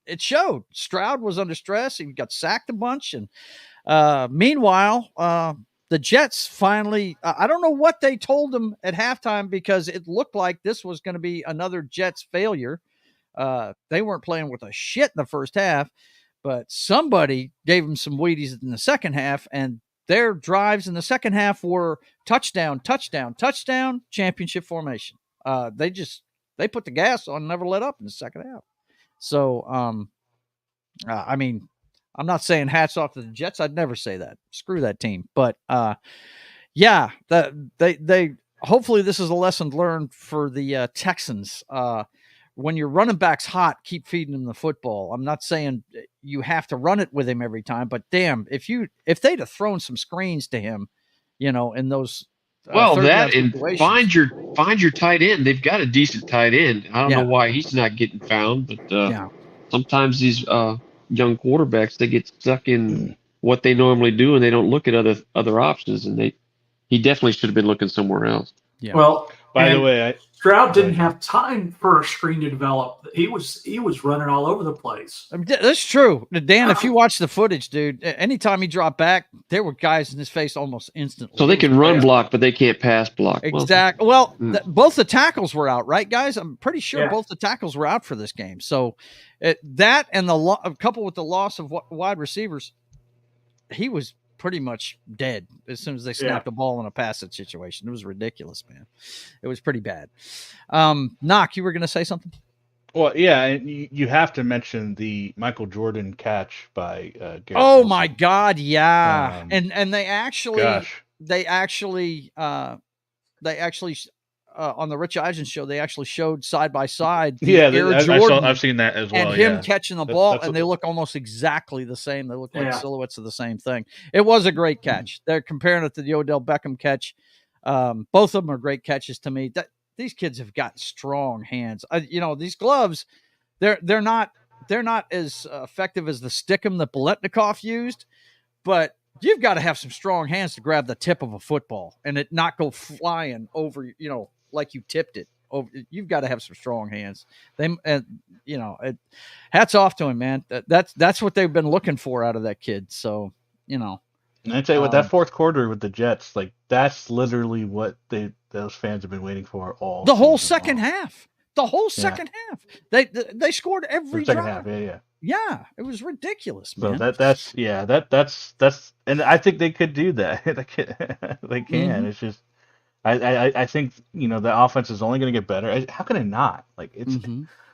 it showed. Stroud was under stress. He got sacked a bunch. And meanwhile, the Jets finally, I don't know what they told them at halftime because it looked like this was going to be another Jets failure. They weren't playing with a shit in the first half, but somebody gave them some Wheaties in the second half, and their drives in the second half were touchdown, championship formation. They put the gas on and never let up in the second half. So, I mean, I'm not saying hats off to the Jets. I'd never say that. Screw that team. But, yeah, they hopefully this is a lesson learned for the Texans. When your running back's hot, keep feeding him the football. I'm not saying you have to run it with him every time, but damn, if they'd have thrown some screens to him, in those that and find your tight end. They've got a decent tight end. I don't know why he's not getting found, but sometimes these young quarterbacks, they get stuck in what they normally do and they don't look at other options, and he definitely should have been looking somewhere else. Yeah. Well, by the way, Stroud didn't have time for a screen to develop. He was running all over the place. I mean, that's true. Dan, if you watch the footage, dude, anytime he dropped back, there were guys in his face almost instantly. So they can run block, but they can't pass block. Exactly. Well, both the tackles were out, right, guys? I'm pretty sure both the tackles were out for this game. So that and coupled with the loss of wide receivers, he was pretty much dead as soon as they snapped the ball in a passage situation. It was ridiculous, man. It was pretty bad. Knock, you were going to say something? Well, yeah, and you have to mention the Michael Jordan catch by Garrett Wilson. My God, yeah. And they actually on the Rich Eisen show, they actually showed side by side. I've seen that as well. And him catching the ball, and they look almost exactly the same. They look like silhouettes of the same thing. It was a great catch. They're comparing it to the Odell Beckham catch. Both of them are great catches to me. These kids have got strong hands. These gloves, they're not as effective as the stickum that Biletnikoff used, but you've got to have some strong hands to grab the tip of a football and it not go flying over, like you tipped it over. You've got to have some strong hands. Hats off to him, man. That's what they've been looking for out of that kid. So, And I tell you what, that fourth quarter with the Jets, like that's literally what those fans have been waiting for all the whole second half. The whole second half. They scored every second drive. half. Yeah, it was ridiculous, man. So that's and I think they could do that. They can. It's just I think the offense is only going to get better. How can it not? Like it's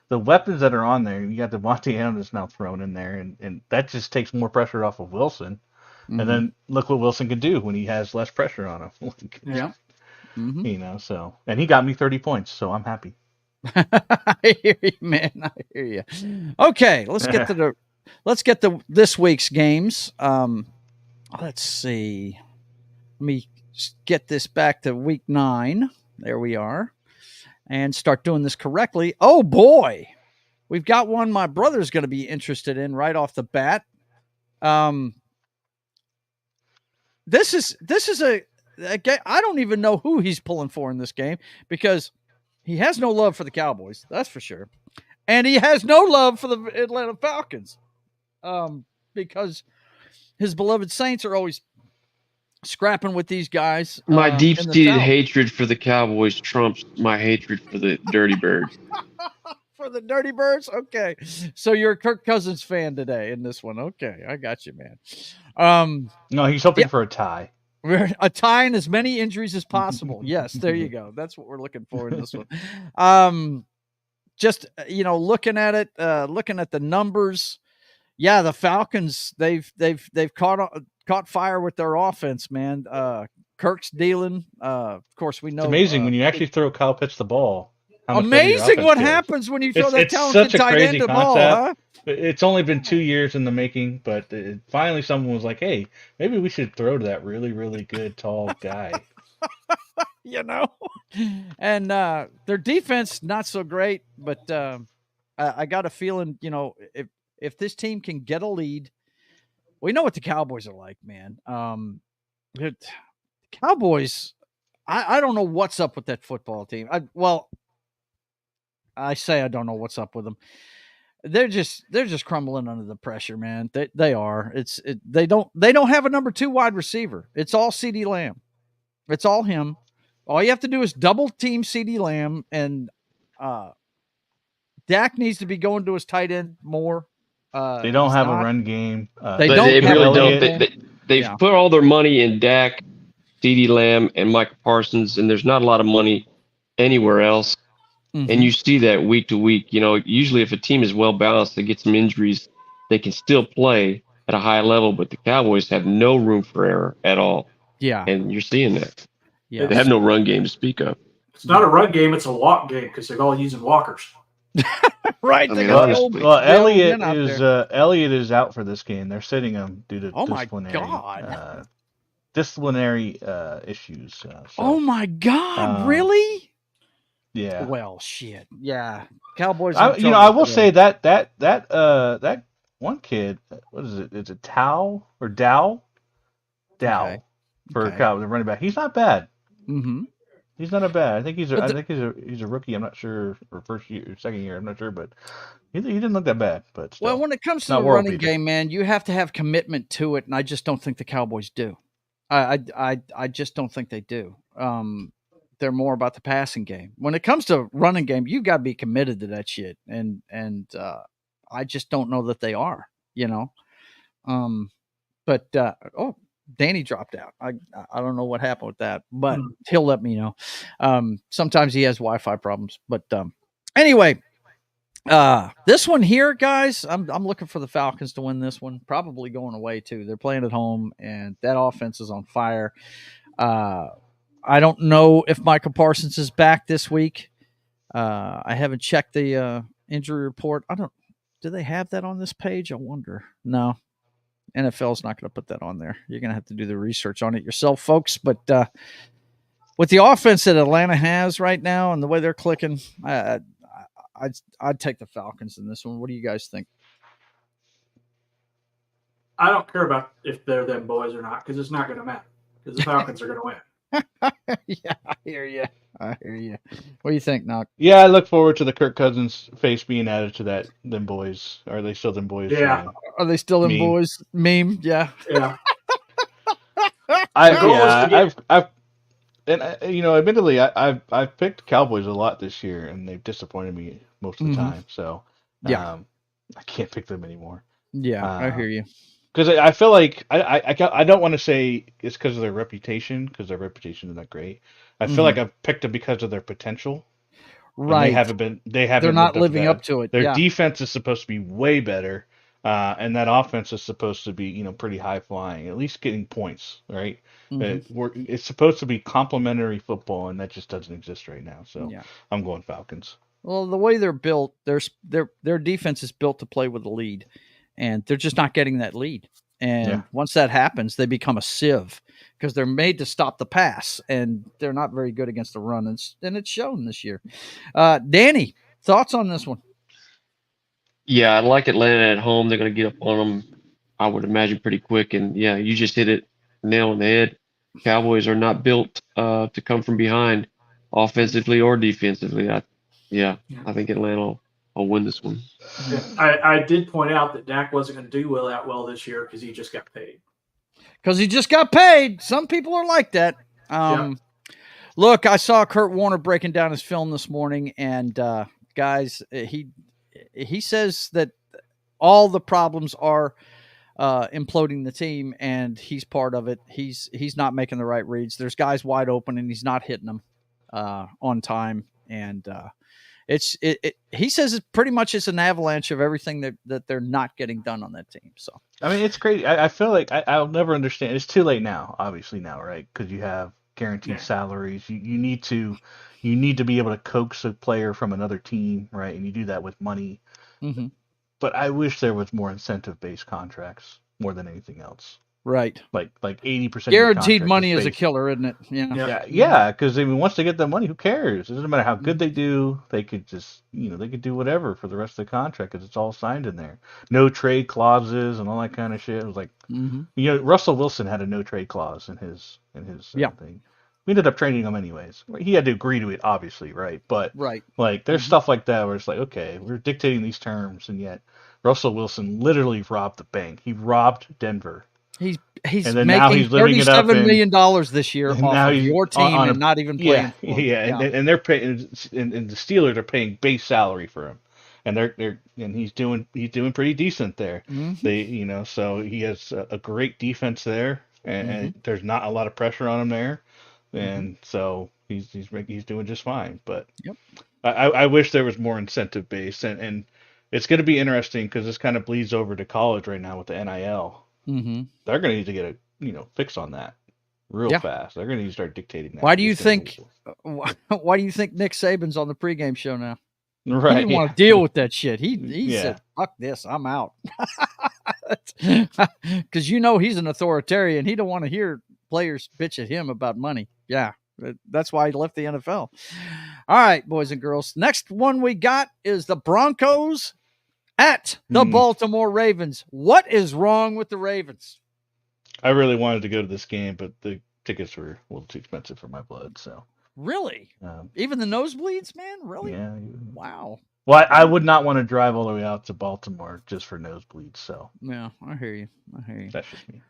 the weapons that are on there. You got Devontae Adams now thrown in there, and that just takes more pressure off of Wilson. And then look what Wilson can do when he has less pressure on him. So and he got me 30 points, so I'm happy. I hear you, man. I hear you. Okay, let's get to this week's games. Let's see. Let me get this back to week 9. There we are, and start doing this correctly. Oh boy, we've got one my brother's going to be interested in right off the bat. This is a game. I don't even know who he's pulling for in this game because he has no love for the Cowboys, that's for sure. And he has no love for the Atlanta Falcons because his beloved Saints are always scrapping with these guys. My deep-seated hatred for the Cowboys trumps my hatred for the Dirty Birds. For the Dirty Birds? Okay. So you're a Kirk Cousins fan today in this one. Okay, I got you, man. No, he's hoping for a tie. A tie and as many injuries as possible. Yes, there you go. That's what we're looking for in this one. Just looking at it, looking at the numbers. Yeah, the Falcons they've caught fire with their offense, man. Kirk's dealing. Of course, we know. It's amazing when you actually throw Kyle Pitts the ball. How much better your Amazing offense what goes. happens when you throw that It's talented such a tight crazy end the ball, concept. huh? It's only been 2 years in the making, but finally someone was like, "Hey, maybe we should throw to that really, really good tall guy." You know, and their defense not so great, but I got a feeling, you know, if this team can get a lead, we know what the Cowboys are like, man. Cowboys, I don't know what's up with that football team. I say I don't know what's up with them. They're just crumbling under the pressure, man. They are. They don't have a number 2 wide receiver. It's all CeeDee Lamb. It's all him. All you have to do is double team CeeDee Lamb, and Dak needs to be going to his tight end more. They don't have a run game. They They don't really have don't. They've put all their money in Dak, CeeDee Lamb, and Michael Parsons, and there's not a lot of money anywhere else. And you see that week to week. You know, usually if a team is well balanced, they get some injuries, they can still play at a high level. But the Cowboys have no room for error at all. Yeah, and you're seeing that. Yeah, they have no run game to speak of. It's not a run game; it's a walk game because they're all using walkers. Right. I mean, Elliott is out for this game. They're sitting him due to disciplinary issues. Oh my God! Really? Yeah. Well, shit. Yeah. Cowboys. I will say that one kid. What is it? Is it Dow? Okay. For the running back. He's not bad. Mm-hmm. He's not bad. I think he's a rookie. I'm not sure, or second year. I'm not sure, but he didn't look that bad. But still, well, when it comes to the running game, man, you have to have commitment to it, and I just don't think the Cowboys do. I just don't think they do. They're more about the passing game. When it comes to running game, you got to be committed to that shit, and I just don't know that they are. You know, but Danny dropped out. I don't know what happened with that, but he'll let me know. Sometimes he has Wi-Fi problems, but anyway, this one here, guys, I'm looking for the Falcons to win this one. Probably going away too. They're playing at home, and that offense is on fire. I don't know if Michael Parsons is back this week. I haven't checked the injury report. Do they have that on this page? I wonder. No. NFL's not going to put that on there. You're going to have to do the research on it yourself, folks. But with the offense that Atlanta has right now and the way they're clicking, I'd take the Falcons in this one. What do you guys think? I don't care about if they're them boys or not because it's not going to matter because the Falcons are going to win. Yeah, I hear you. What do you think, Knock? Yeah, I look forward to the Kirk Cousins face being added to that them boys. Are they still them boys? Yeah. Are they still them boys meme? Yeah. Yeah. Admittedly, I've picked Cowboys a lot this year, and they've disappointed me most of the time. So I can't pick them anymore. Yeah, I hear you. Because I feel like I don't want to say it's because of their reputation, because their reputation is not great. I feel like I've picked them because of their potential. Right. They haven't. They're not living up to it. Their defense is supposed to be way better, and that offense is supposed to be pretty high flying, at least getting points. Right. It's supposed to be complementary football, and that just doesn't exist right now. So I'm going Falcons. Well, the way they're built, their defense is built to play with the lead. And they're just not getting that lead. And once that happens, they become a sieve because they're made to stop the pass, and they're not very good against the run. And it's shown this year. Danny, thoughts on this one? Yeah, I like Atlanta at home. They're going to get up on them, I would imagine, pretty quick. And, yeah, you just hit it nail on the head. Cowboys are not built to come from behind offensively or defensively. I think Atlanta will win this one. I did point out that Dak wasn't going to do that well this year because he just got paid. Some people are like that. Look, I saw Kurt Warner breaking down his film this morning, and guys, he says that all the problems are imploding the team, and he's part of it. He's not making the right reads. There's guys wide open, and he's not hitting them on time, and he says it pretty much is an avalanche of everything that they're not getting done on that team. So I mean, it's crazy. I feel like I'll never understand. It's too late now, obviously now, right? Because you have guaranteed salaries. You need to be able to coax a player from another team, right? And you do that with money. mm-hmm. But I wish there was more incentive-based contracts more than anything else. Right. Like 80% guaranteed money is a killer, isn't it? Yeah. Yeah. Because I mean, once they get the money, who cares? It doesn't matter how good they do. They could just, they could do whatever for the rest of the contract because it's all signed in there. No trade clauses and all that kind of shit. It was like, Russell Wilson had a no trade clause in his thing. We ended up trading him anyways. He had to agree to it, obviously, right? But like, there's stuff like that where it's like, okay, we're dictating these terms, and yet Russell Wilson literally robbed the bank. He robbed Denver. He's and then making now he's living it up $37 million this year off of your team and not even playing. And they're paying, and the Steelers are paying base salary for him, and he's doing pretty decent there. They so he has a great defense there, and there's not a lot of pressure on him there, and so he's doing just fine. But I wish there was more incentive based, and it's going to be interesting because this kind of bleeds over to college right now with the NIL. They're going to need to get a fix on that real fast. They're going to need to start dictating that. Why do you think Nick Saban's on the pregame show now? Right. He didn't want to deal with that shit. He said, "Fuck this, I'm out." Because he's an authoritarian. He don't want to hear players bitch at him about money. Yeah, that's why he left the NFL. All right, boys and girls. Next one we got is the Broncos at the Baltimore Ravens. What is wrong with the Ravens? I really wanted to go to this game, but the tickets were a little too expensive for my blood. So really, even the nosebleeds, man. Really? Yeah. Wow. Well, I would not want to drive all the way out to Baltimore just for nosebleeds. So yeah, I hear you. That's just me.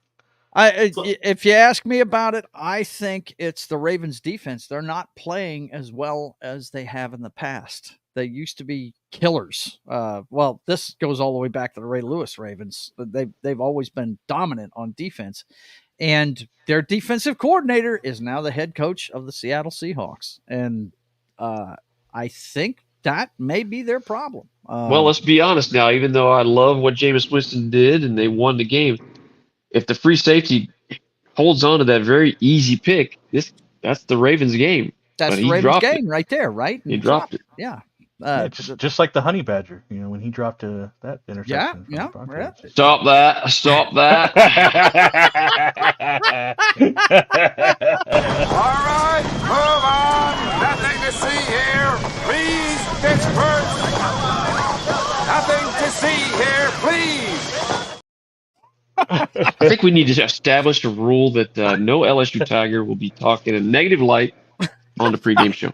If you ask me about it, I think it's the Ravens defense. They're not playing as well as they have in the past. They used to be killers. Well, this goes all the way back to the Ray Lewis Ravens. They've always been dominant on defense, and their defensive coordinator is now the head coach of the Seattle Seahawks. And I think that may be their problem. Well, let's be honest now. Even though I love what Jameis Winston did and they won the game, if the free safety holds on to that very easy pick, that's the Ravens game. That's the Ravens game right there, right? He dropped it. Yeah. Just like the Honey Badger, when he dropped that interception. Yeah. Stop that. Stop that. All right, move on. Nothing to see here. Please, Pittsburgh. Nothing to see here, please. I think we need to establish a rule that no LSU Tiger will be talking in negative light on the pregame show.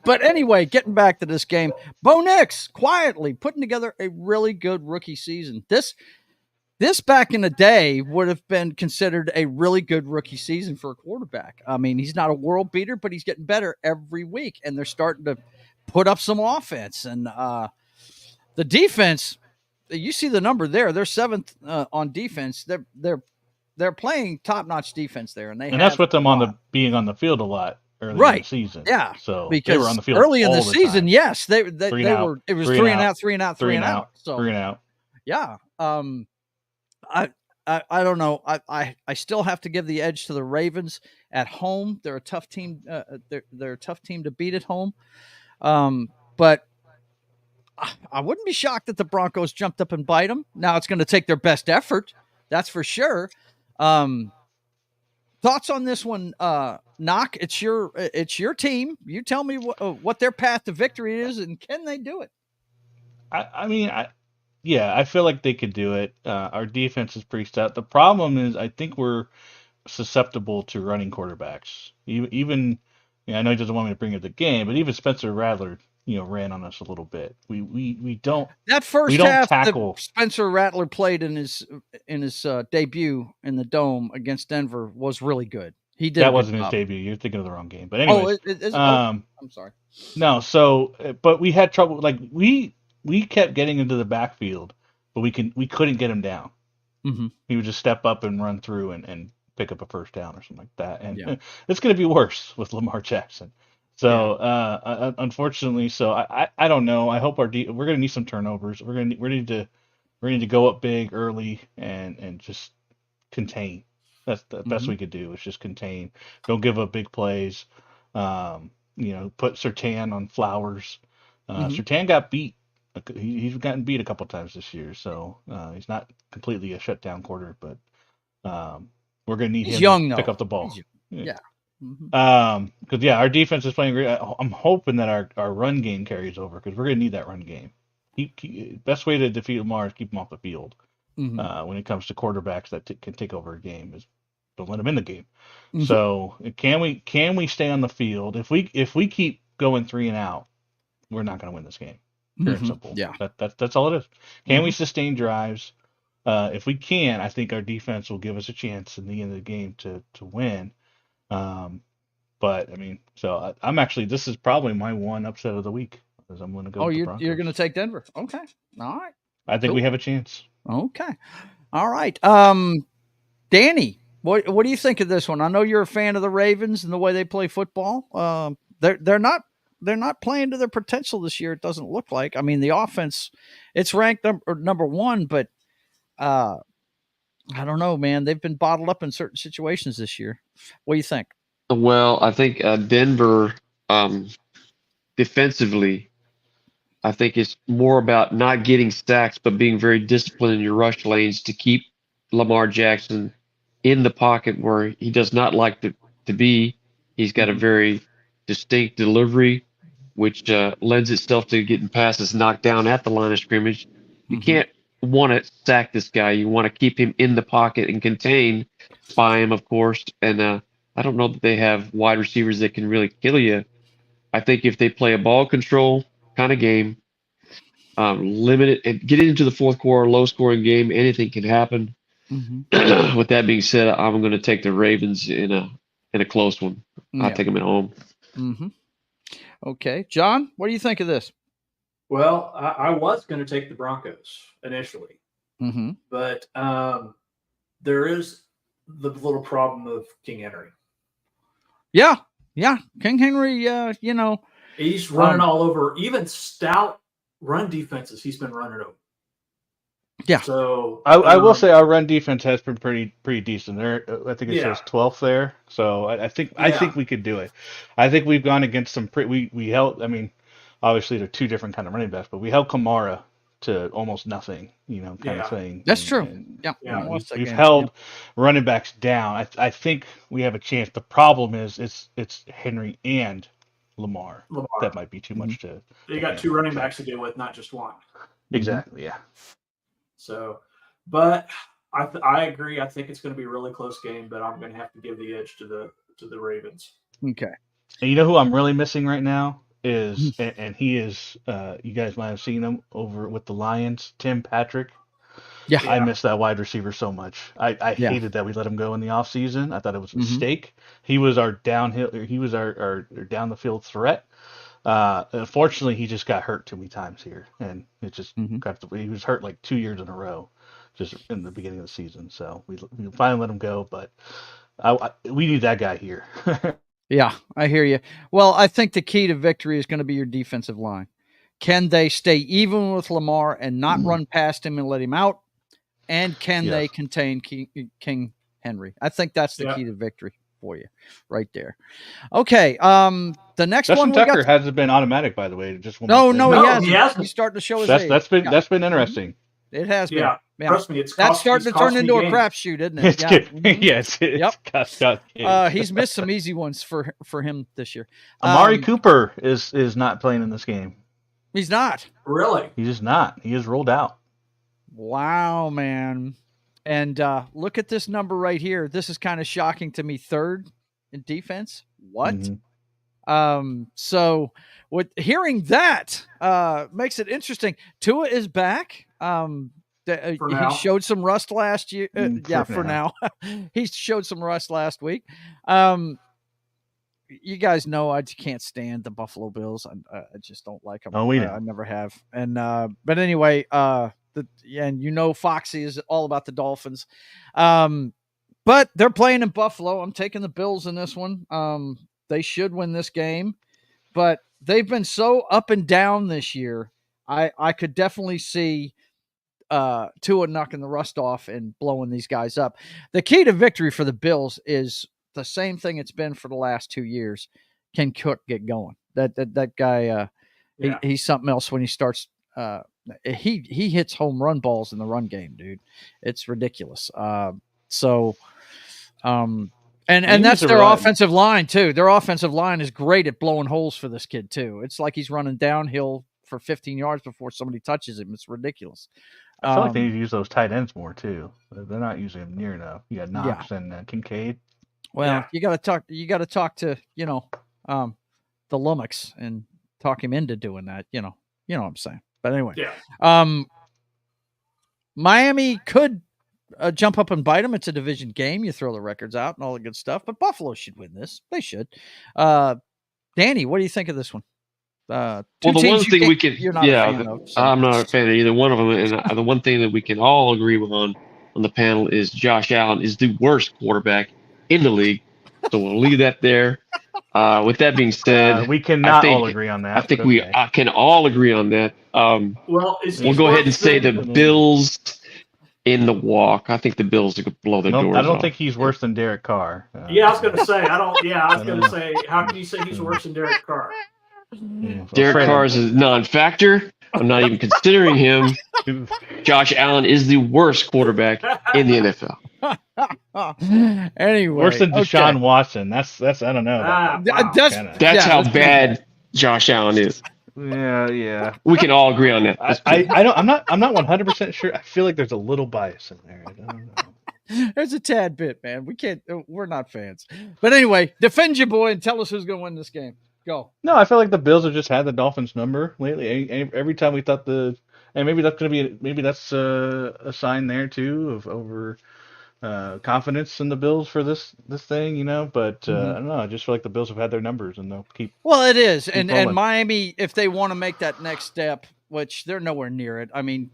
But anyway, getting back to this game, Bo Nix quietly putting together a really good rookie season. This back in the day would have been considered a really good rookie season for a quarterback. I mean, he's not a world beater, but he's getting better every week, and they're starting to put up some offense. And the defense, you see the number there. They're seventh on defense. They're playing top-notch defense there, and that's with them being on the field a lot. Early in the season. Yeah. So because they were on the field early in the all season, time. yes, they were. It was three and out. So 3 and out. Yeah. I don't know. I still have to give the edge to the Ravens at home. They're a tough team. They're a tough team to beat at home. But I wouldn't be shocked if the Broncos jumped up and bite them. Now it's going to take their best effort. That's for sure. Thoughts on this one, Knock? It's your team. You tell me what their path to victory is, and can they do it? I feel like they could do it. Our defense is pretty stout. The problem is, I think we're susceptible to running quarterbacks. Even I know he doesn't want me to bring up the game, but even Spencer Rattler, ran on us a little bit. We don't that first we don't half tackle. That Spencer Rattler played in his debut in the Dome against Denver was really good. He did. That wasn't his debut. You're thinking of the wrong game. But anyway, I'm sorry. No, so but we had trouble. Like we kept getting into the backfield, but we couldn't get him down. Mm-hmm. He would just step up and run through and pick up a first down or something like that. And it's going to be worse with Lamar Jackson. So unfortunately, so I don't know. I hope we're going to need some turnovers. We need to go up big early and just contain. That's the best we could do is just contain. Don't give up big plays. Put Surtain on Flowers. Surtain got beat. He's gotten beat a couple times this year, so he's not completely a shutdown quarter, but we're going to need He's him young to pick though. up the ball. Yeah. Because our defense is playing great. I'm hoping that our run game carries over because we're going to need that run game. Best way to defeat Lamar is keep him off the field. When it comes to quarterbacks that can take over a game, is don't let him in the game. So can we stay on the field? If we keep going 3 and out, we're not going to win this game. Pure and simple. Yeah. That's all it is. Can we sustain drives? If we can, I think our defense will give us a chance in the end of the game to win. But I mean, so I'm actually, this is probably my one upset of the week because I'm going to go. You're going to take Denver. Okay. All right. I think we have a chance. Okay. All right. Danny, what do you think of this one? I know you're a fan of the Ravens and the way they play football. They're not playing to their potential this year. It doesn't look like. I mean, the offense, it's ranked number 1, but I don't know, man. They've been bottled up in certain situations this year. What do you think? Well, I think Denver defensively, I think it's more about not getting sacks, but being very disciplined in your rush lanes to keep Lamar Jackson in the pocket where he does not like to be. He's got a very distinct delivery, which lends itself to getting passes knocked down at the line of scrimmage. You can't want to sack this guy. You want to keep him in the pocket and contain by him, of course. And I don't know that they have wide receivers that can really kill you. I think if they play a ball control kind of game, limit it and get into the fourth quarter, low scoring game, anything can happen. With that being said, I'm going to take the Ravens in a close one. I'll take them at home. Okay. John, what do you think of this? Well, I was going to take the Broncos initially, but there is the little problem of King Henry. Yeah. King Henry, he's running all over. Even stout run defenses, he's been running over. Yeah. So I will say our run defense has been pretty decent. I think it shows 12th there. So I think we could do it. I think we've gone against some we held. I mean, obviously they're 2 different kind of running backs, but we held Kamara to almost nothing. Kind of thing. That's true. We've held running backs down. I think we have a chance. The problem is it's Henry and Lamar. That might be too much to. You got 2 running backs to deal with, not just one. Exactly. Yeah. So, but I agree. I think it's going to be a really close game, but I'm going to have to give the edge to the Ravens. Okay. And you know who I'm really missing right now is, and he is, you guys might have seen him over with the Lions, Tim Patrick. Yeah. I miss that wide receiver so much. I hated that we let him go in the offseason. I thought it was a mistake. He was our down the field threat. Unfortunately, he just got hurt too many times here, and it just he was hurt like 2 years in a row, just in the beginning of the season. So we finally let him go, but we need that guy here. Yeah, I hear you. Well, I think the key to victory is going to be your defensive line. Can they stay even with Lamar and not run past him and let him out? And can they contain King Henry? I think that's the key to victory for you right there. Okay. The next Justin one Tucker hasn't been automatic, by the way. Just one he hasn't. He's starting to show his age. That's been interesting. It has been. Yeah. Trust me, that's starting to turn into a crapshoot, isn't it? Yes. He's missed some easy ones for him this year. Amari Cooper is not playing in this game. He's not. Really? He is not. He is rolled out. Wow, man. And look at this number right here. This is kind of shocking to me. 3rd in defense. What? So with hearing that makes it interesting. Tua is back. He showed some rust last year. For now. He showed some rust last week. You guys know I can't stand the Buffalo Bills. I just don't like them. Oh, we know. I never have. And but anyway, and Foxy is all about the Dolphins. But they're playing in Buffalo. I'm taking the Bills in this one. They should win this game. but they've been so up and down this year. I could definitely see Tua knocking the rust off and blowing these guys up. The key to victory for the Bills is the same thing it's been for the last 2 years. Can Cook get going? That guy, he's something else when he starts. He hits home run balls in the run game, dude. It's ridiculous. And that's their offensive line too. Their offensive line is great at blowing holes for this kid too. It's like he's running downhill for 15 yards before somebody touches him. It's ridiculous. I feel like they need to use those tight ends more too. They're not using them near enough. You got Knox and Kincaid. Well, you got to talk. You got to talk to the Lummox and talk him into doing that. You know what I'm saying. But anyway, Miami could jump up and bite them. It's a division game. You throw the records out and all the good stuff. But Buffalo should win this. They should. Danny, what do you think of this one? Well, the one thing we can, I'm not a fan of either one of them. And the one thing that we can all agree on the panel is Josh Allen is the worst quarterback in the league. So we'll leave that there. With that being said, we cannot all agree on that. I think we can all agree on that. We'll go ahead and say the Bills in the walk. I think the Bills are going to blow their doors I don't off. think he's worse than Derek Carr. I was going to say, how can you say he's worse than Derek Carr? Derek Carr is a non-factor. I'm not even considering him. Josh Allen is the worst quarterback in the NFL. Anyway, worse than Deshaun Watson. That's I don't know. That's how bad Josh Allen is. Yeah. We can all agree on that. I'm not 100% sure. I feel like there's a little bias in there. I don't know. There's a tad bit, man. We're not fans. But anyway, defend your boy and tell us who's going to win this game. Go. No, I feel like the Bills have just had the Dolphins' number lately. Every time we thought and maybe that's a sign there too of over confidence in the Bills for this thing, But I don't know. I just feel like the Bills have had their numbers and they'll keep. Well, it is, and Miami, if they want to make that next step, which they're nowhere near it. I mean,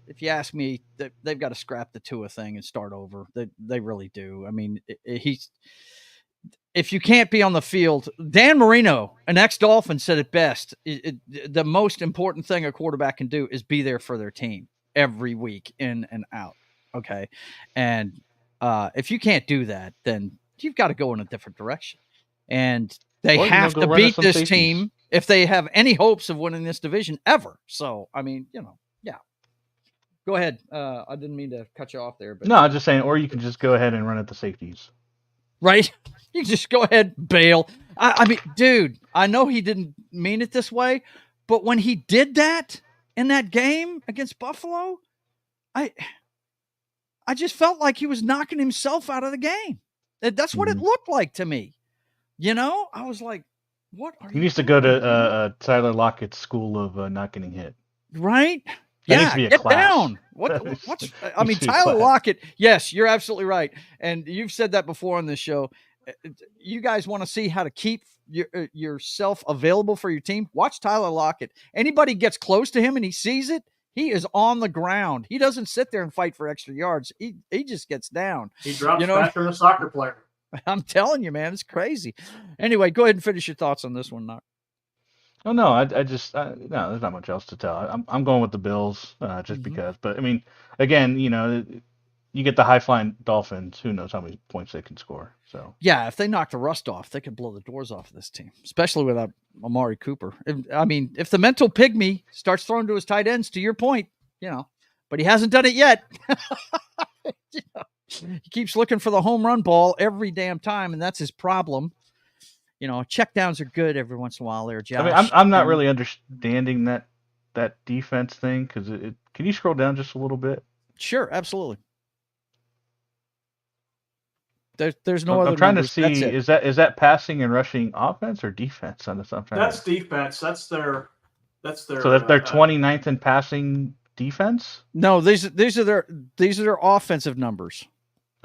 if you ask me, they've got to scrap the Tua thing and start over. They really do. I mean, if you can't be on the field, Dan Marino, an ex-Dolphin, said it best. The most important thing a quarterback can do is be there for their team every week, in and out. Okay. And if you can't do that, then you've got to go in a different direction. And they have to beat this team if they have any hopes of winning this division ever. So, I mean, Go ahead. I didn't mean to cut you off there. But no, I'm just saying, or you can just go ahead and run at the safeties. Right? You just go ahead, bail. I mean, dude, I know he didn't mean it this way, but when he did that in that game against Buffalo, I just felt like he was knocking himself out of the game. That's what it looked like to me. I was like, what are you He needs to go to Tyler Lockett's school of not getting hit. Right? That needs to be a get class. Down. I mean, Tyler Lockett, yes, you're absolutely right. And you've said that before on this show. You guys want to see how to keep yourself available for your team? Watch Tyler Lockett. Anybody gets close to him and he sees it, he is on the ground. He doesn't sit there and fight for extra yards. He just gets down. He drops faster than a soccer player. I'm telling you, man, it's crazy. Anyway, go ahead and finish your thoughts on this one, Knock. Oh no, I just no. There's not much else to tell. I'm going with the Bills just because. But I mean, again, you get the high flying Dolphins. Who knows how many points they can score? So yeah, if they knock the rust off, they could blow the doors off of this team, especially without Amari Cooper. If the mental pygmy starts throwing to his tight ends, to your point, but he hasn't done it yet. He keeps looking for the home run ball every damn time, and that's his problem. Checkdowns are good every once in a while there, Josh. I mean, I'm not really understanding that defense thing because can you scroll down just a little bit? Sure, absolutely. There's no other. I'm trying numbers. to see is that passing and rushing offense or defense on this? That's defense. That's their. So that they're 29th in passing defense. No, these are their offensive numbers.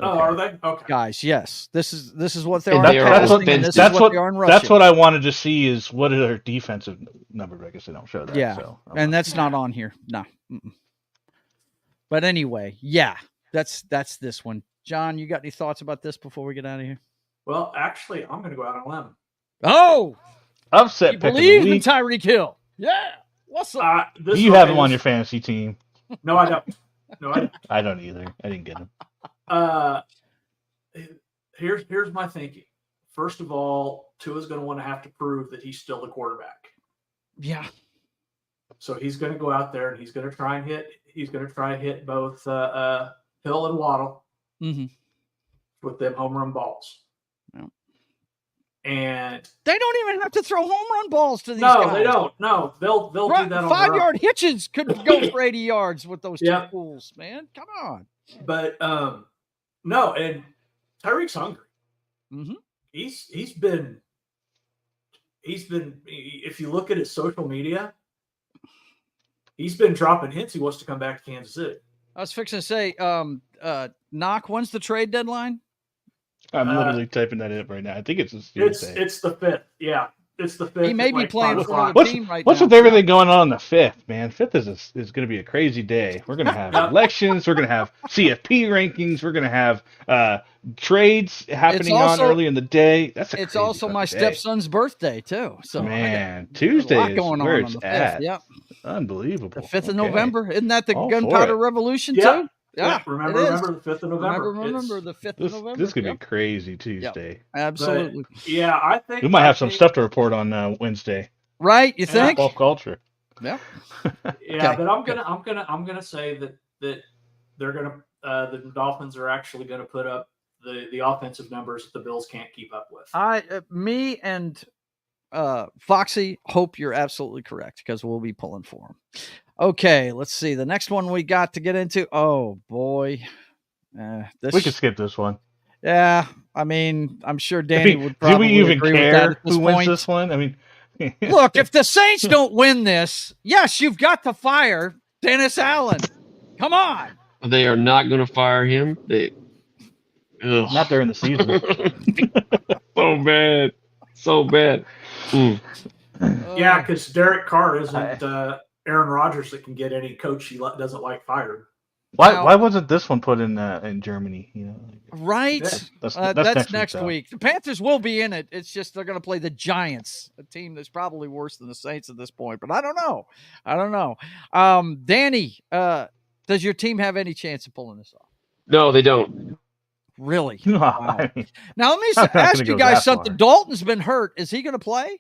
Okay. Oh, are they? Okay. Guys, yes. This is what they're That's what I wanted to see is what are their defensive numbers. I guess they don't show that. Yeah. So and that's not on here. No. But anyway, yeah. That's this one. John, you got any thoughts about this before we get out of here? Well, actually, I'm going to go out on a limb. Oh! Upset He pick of the believes in week. Tyreek Hill. Yeah. What's up? Do you have him on your fantasy team? No, I don't. No, I don't. I don't either. I didn't get him. Here's my thinking. First of all, Tua's going to want to have to prove that he's still the quarterback. Yeah. So he's going to go out there and he's going to try and hit. He's going to try and hit both Hill and Waddle with them home run balls. Yeah. And they don't even have to throw home run balls to these guys. No, they don't. No, they'll do that on 5-yard hitches could go for 80 yards with those two fools, man. Come on. But no, and Tyreek's hungry. Mm-hmm. He's been. If you look at his social media, he's been dropping hints he wants to come back to Kansas City. I was fixing to say, Knock, when's the trade deadline? I'm literally typing that in right now. I think it's Tuesday. It's the 5th. Yeah, it's the 5th. He may be playing for another team right now. What's with everything going on the 5th, man? 5th is going to be a crazy day. We're going to have elections. We're going to have CFP rankings. We're going to have trades happening early in the day. It's also my stepson's birthday too. So man, Tuesday is where it's at. Yep, unbelievable. The 5th of November, isn't that the Gunpowder Revolution too? Yeah, remember the 5th of November. Remember the 5th of November. This is gonna be crazy Tuesday. Yep, absolutely. But, yeah, I think we might have some stuff to report on Wednesday. Right? You think? Pop culture. Yeah. Yeah, but I'm gonna say that they're gonna the Dolphins are actually gonna put up the offensive numbers that the Bills can't keep up with. Me and Foxy hope you're absolutely correct because we'll be pulling for them. Okay, let's see. The next one we got to get into. Oh, boy. We could skip this one. Yeah, I mean, I'm sure Danny would probably do we even agree care with that at this who point. wins this one? I mean, look, if the Saints don't win this, yes, you've got to fire Dennis Allen. Come on. They are not going to fire him. Not during the season. So bad. Yeah, because Derek Carr isn't Aaron Rodgers that can get any coach he doesn't like fired. Why wasn't this one put in Germany? You know, right? That's next week. The Panthers will be in it. It's just they're going to play the Giants, a team that's probably worse than the Saints at this point. But I don't know. Danny, does your team have any chance of pulling this off? No, they don't. Really? No, wow. I mean, now let me ask you guys something. Far. Dalton's been hurt. Is he going to play?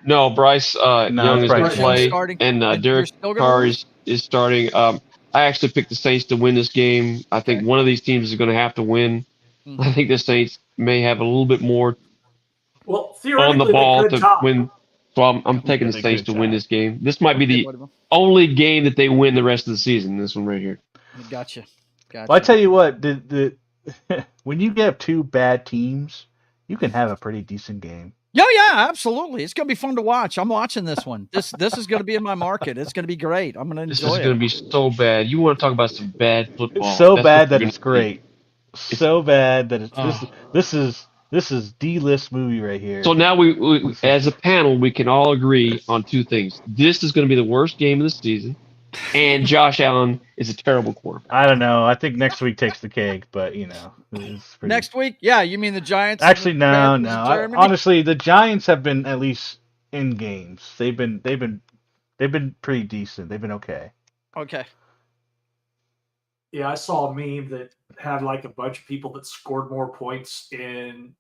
No, Bryce Young is going to play, and Derek Carr is starting. I actually picked the Saints to win this game. I think one of these teams is going to have to win. Mm-hmm. I think the Saints may have a little bit more on the ball to win. So I'm taking the Saints to win this game. This might be the only game that they win the rest of the season. This one right here. Gotcha. Well, I tell you what, when you get two bad teams, you can have a pretty decent game. Yeah, absolutely. It's going to be fun to watch. I'm watching this one. This is going to be in my market. It's going to be great. I'm going to enjoy it. This is going to be so bad. You want to talk about some bad football? It's so bad that it's great. So bad that it's this is D-list movie right here. So now we as a panel we can all agree on two things. This is going to be the worst game of the season, and Josh Allen is a terrible quarterback. I don't know. I think next week takes the cake, but you know. Next week? Yeah, you mean the Giants? Actually, no. Honestly, the Giants have been at least in games. They've been pretty decent. They've been okay. Okay. Yeah, I saw a meme that had like a bunch of people that scored more points in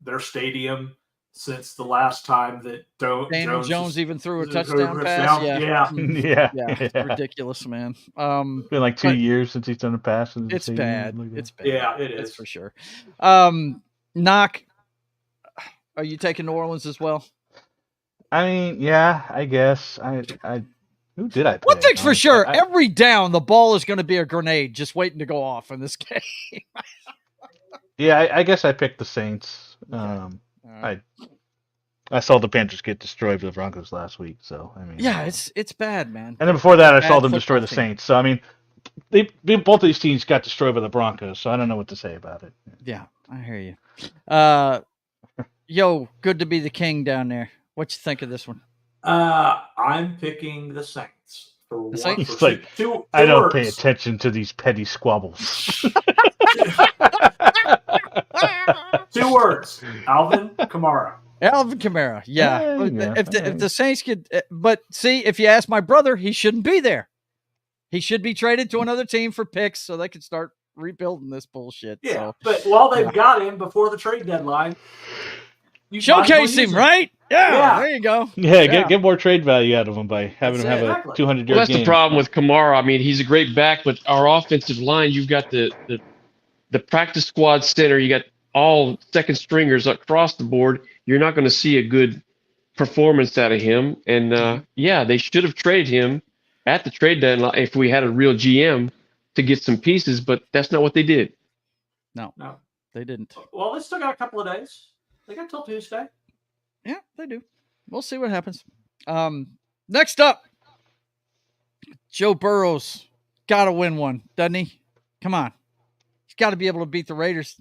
their stadium since the last time that Daniel Jones even threw a touchdown pass. Yeah. It's ridiculous, man. It's been like 2 years since he's done a pass. It's bad. It's bad. Yeah, it is. That's for sure. Knock, are you taking New Orleans as well? I mean, yeah, I guess. Who did I pick? One thing's for sure, every down, the ball is going to be a grenade just waiting to go off in this game. Yeah, I guess I picked the Saints. I saw the Panthers get destroyed by the Broncos last week, so I mean. Yeah, it's bad, man. And then before that, I saw them destroy the Saints. So I mean, both of these teams got destroyed by the Broncos. So I don't know what to say about it. Yeah, I hear you. Yo, good to be the king down there. What you think of this one? I'm picking the Saints. The Saints? It's like two I don't words. pay attention to these petty squabbles. 2 words. Alvin Kamara. Alvin Kamara. Yeah. If the Saints could, but see, if you ask my brother, he shouldn't be there. He should be traded to another team for picks so they could start rebuilding this bullshit. Yeah, so, but while they've got him before the trade deadline, showcase him, right? Yeah, there you go. Yeah, get more trade value out of him by having him have a 200-yard game. Well, that's the problem with Kamara. I mean, he's a great back, but our offensive line, you've got the practice squad center, you got all second stringers across the board. You're not going to see a good performance out of him. And they should have traded him at the trade deadline if we had a real GM to get some pieces, but that's not what they did. No, they didn't. Well, they still got a couple of days. They got till Tuesday. Yeah, they do. We'll see what happens. Next up, Joe Burrow's got to win one, doesn't he? Come on. He's got to be able to beat the Raiders.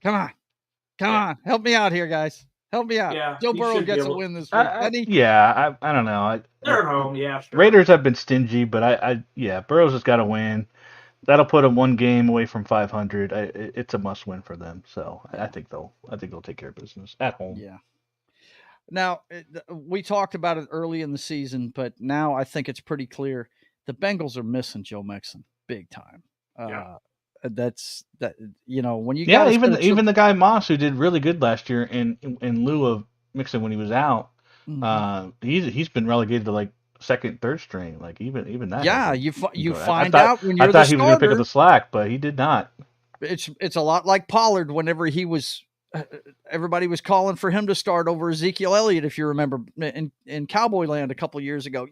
Come on. Help me out here, guys. Help me out. Yeah, Joe Burrow gets a win this week, doesn't he? Yeah, I don't know. They're at home, yeah. Sure. Raiders have been stingy, but Burrow's has got to win. That'll put them one game away from 500. It's a must win for them. So I think they'll take care of business at home. Yeah. Now we talked about it early in the season, but now I think it's pretty clear the Bengals are missing Joe Mixon big time. That's when you even the guy Moss who did really good last year in lieu of Mixon when he was out, he's been relegated to like second, third string, like even that. Yeah, you find out when you're the starter. I thought he was going to pick up the slack, but he did not. It's a lot like Pollard. Whenever he was, everybody was calling for him to start over Ezekiel Elliott. If you remember in Cowboy Land a couple of years ago,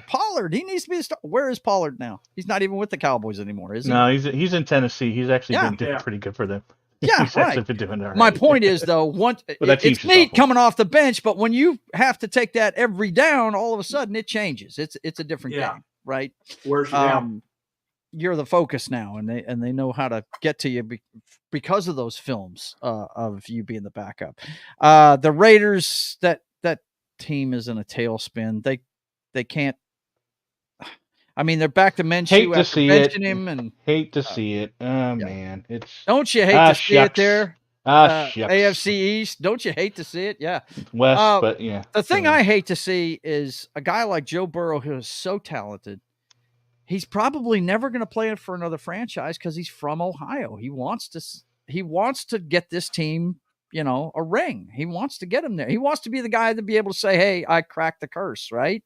Pollard, he needs to be the starter. Where is Pollard now? He's not even with the Cowboys anymore, is he? No, he's in Tennessee. He's actually been doing pretty good for them. Yeah, right. Been doing right. My point is, though, it's neat coming off the bench, but when you have to take that every down, all of a sudden it changes. It's a different game, right? Where's you down? You're the focus now, and they know how to get to you because of those films of you being the backup. The Raiders, that team is in a tailspin. They can't. I mean, they're back to Minshew after benching him, and hate to see it. Man, it's don't you hate to see it there? AFC East, don't you hate to see it? Yeah, West, but yeah. The thing I hate to see is a guy like Joe Burrow who is so talented. He's probably never going to play it for another franchise because he's from Ohio. He wants to get this team, a ring. He wants to get him there. He wants to be the guy to be able to say, "Hey, I cracked the curse," right?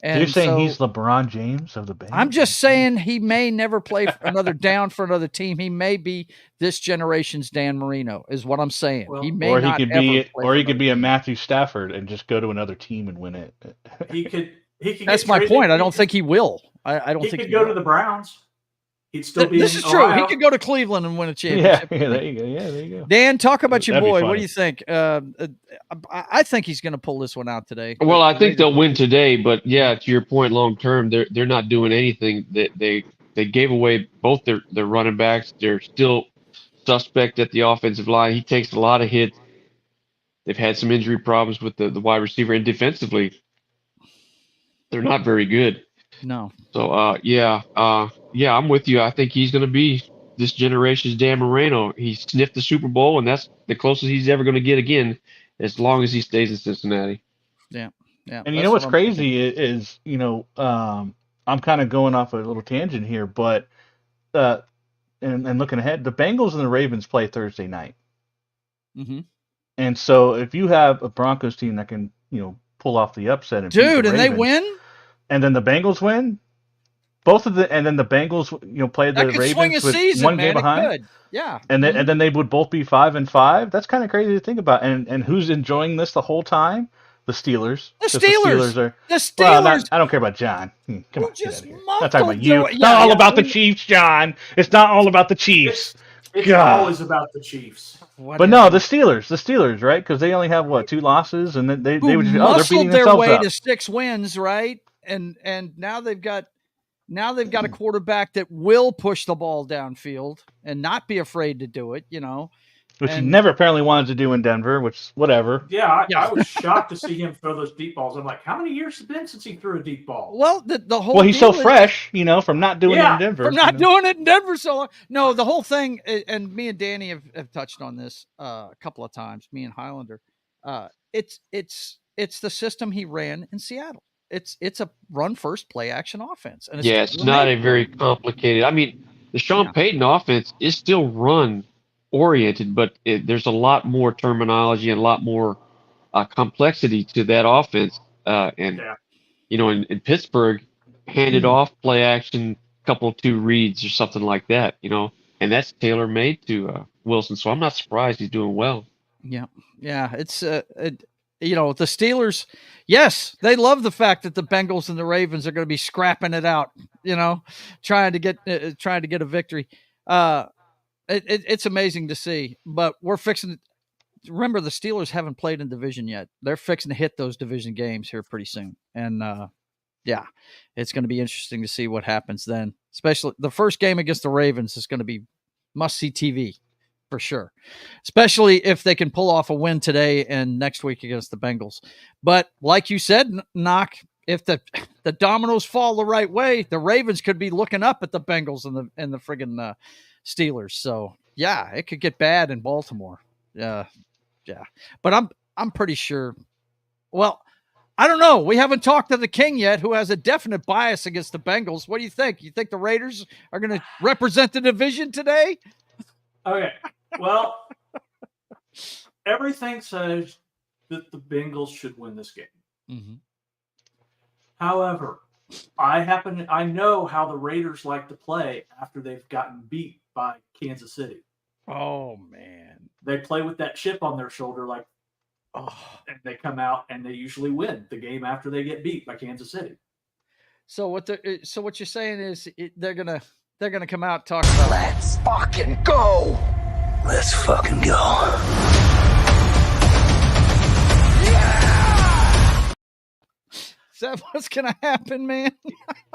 And you're saying he's LeBron James of the Bengals? I'm just saying he may never play another down for another team. He may be this generation's Dan Marino, is what I'm saying. Well, he could be a Matthew Stafford and just go to another team and win it. He could. That's my point. I don't think he will. I don't think he could go to the Browns. He'd still be. This is true. He could go to Cleveland and win a championship. Yeah, there you go. Yeah, there you go. Dan, talk about your boy. What do you think? I think he's going to pull this one out today. Well, I think they'll win today, but to your point, long term, they're not doing anything. They gave away both their running backs. They're still suspect at the offensive line. He takes a lot of hits. They've had some injury problems with the wide receiver, and defensively, they're not very good. No. So, I'm with you. I think he's going to be this generation's Dan Marino. He sniffed the Super Bowl, and that's the closest he's ever going to get again, as long as he stays in Cincinnati. Yeah. And you know what's crazy is, I'm kind of going off a little tangent here, but and looking ahead, the Bengals and the Ravens play Thursday night. Mm-hmm. And so if you have a Broncos team that can, pull off the upset and they win, and then the Bengals win, and then the Bengals, play the Ravens with season, one game behind. Yeah. And then they would both be 5-5. That's kind of crazy to think about. And who's enjoying this the whole time? The Steelers. The Steelers. Well, I don't care about John. Come on, get out of here. I'm not talking about you. It's not all about the Chiefs, John. It's not all about the Chiefs. It's always about the Chiefs. But no, the Steelers, right? Because they only have 2 losses, and then they would they're beating their themselves way up. to 6 wins, right? And now they've got a quarterback that will push the ball downfield and not be afraid to do it, Which he never apparently wanted to do in Denver, which whatever. Yeah, I was shocked to see him throw those deep balls. I'm like, how many years has it been since he threw a deep ball? Well, the whole he's so fresh, from not doing it in Denver. From not doing it in Denver so long. No, the whole thing, and me and Danny have touched on this a couple of times, me and Highlander. It's the system he ran in Seattle. It's a run first play action offense, and it's not a very complicated. I mean, the Sean Payton offense is still run oriented, but there's a lot more terminology and a lot more complexity to that offense. And in Pittsburgh, handed off play action, couple 2 reads or something like that. And that's tailor made to Wilson. So I'm not surprised he's doing well. Yeah, it's the Steelers. Yes, they love the fact that the Bengals and the Ravens are going to be scrapping it out. Trying to get a victory. It's amazing to see. But we're fixing. Remember, the Steelers haven't played in division yet. They're fixing to hit those division games here pretty soon, and it's going to be interesting to see what happens then. Especially the first game against the Ravens is going to be must-see TV for sure, especially if they can pull off a win today and next week against the Bengals. But like you said, Knock, if the dominoes fall the right way, the Ravens could be looking up at the Bengals and the friggin' Steelers. So yeah, it could get bad in Baltimore. Yeah. But I'm pretty sure. Well, I don't know. We haven't talked to the King yet, who has a definite bias against the Bengals. What do you think? You think the Raiders are going to represent the division today? Okay. Well, everything says that the Bengals should win this game. Mm-hmm. However, I know how the Raiders like to play after they've gotten beat by Kansas City. Oh, man. They play with that chip on their shoulder, and they come out and they usually win the game after they get beat by Kansas City. So what you're saying is they're gonna come out talking about let's fucking go. Let's fucking go. Yeah! Is that what's gonna happen, man?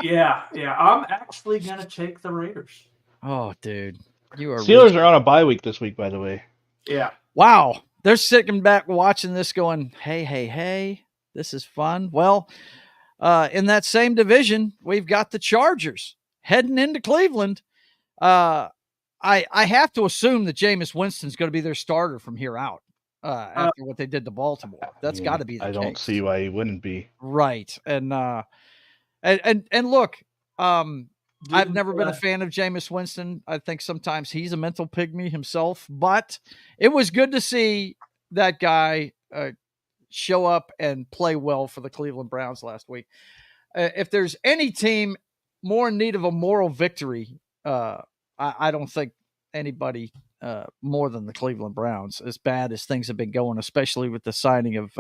Yeah. I'm actually gonna take the Raiders. Oh, dude. Steelers are on a bye week this week, by the way. Yeah. Wow. They're sitting back watching this going, hey, this is fun. Well, in that same division, we've got the Chargers heading into Cleveland. I have to assume that Jameis Winston's going to be their starter from here out after what they did to Baltimore. That's got to be the case. I don't see why he wouldn't be. Right. And look, I've never been a fan of Jameis Winston. I think sometimes he's a mental pygmy himself, but it was good to see that guy show up and play well for the Cleveland Browns last week. If there's any team more in need of a moral victory, I don't think anybody more than the Cleveland Browns, as bad as things have been going, especially with the signing of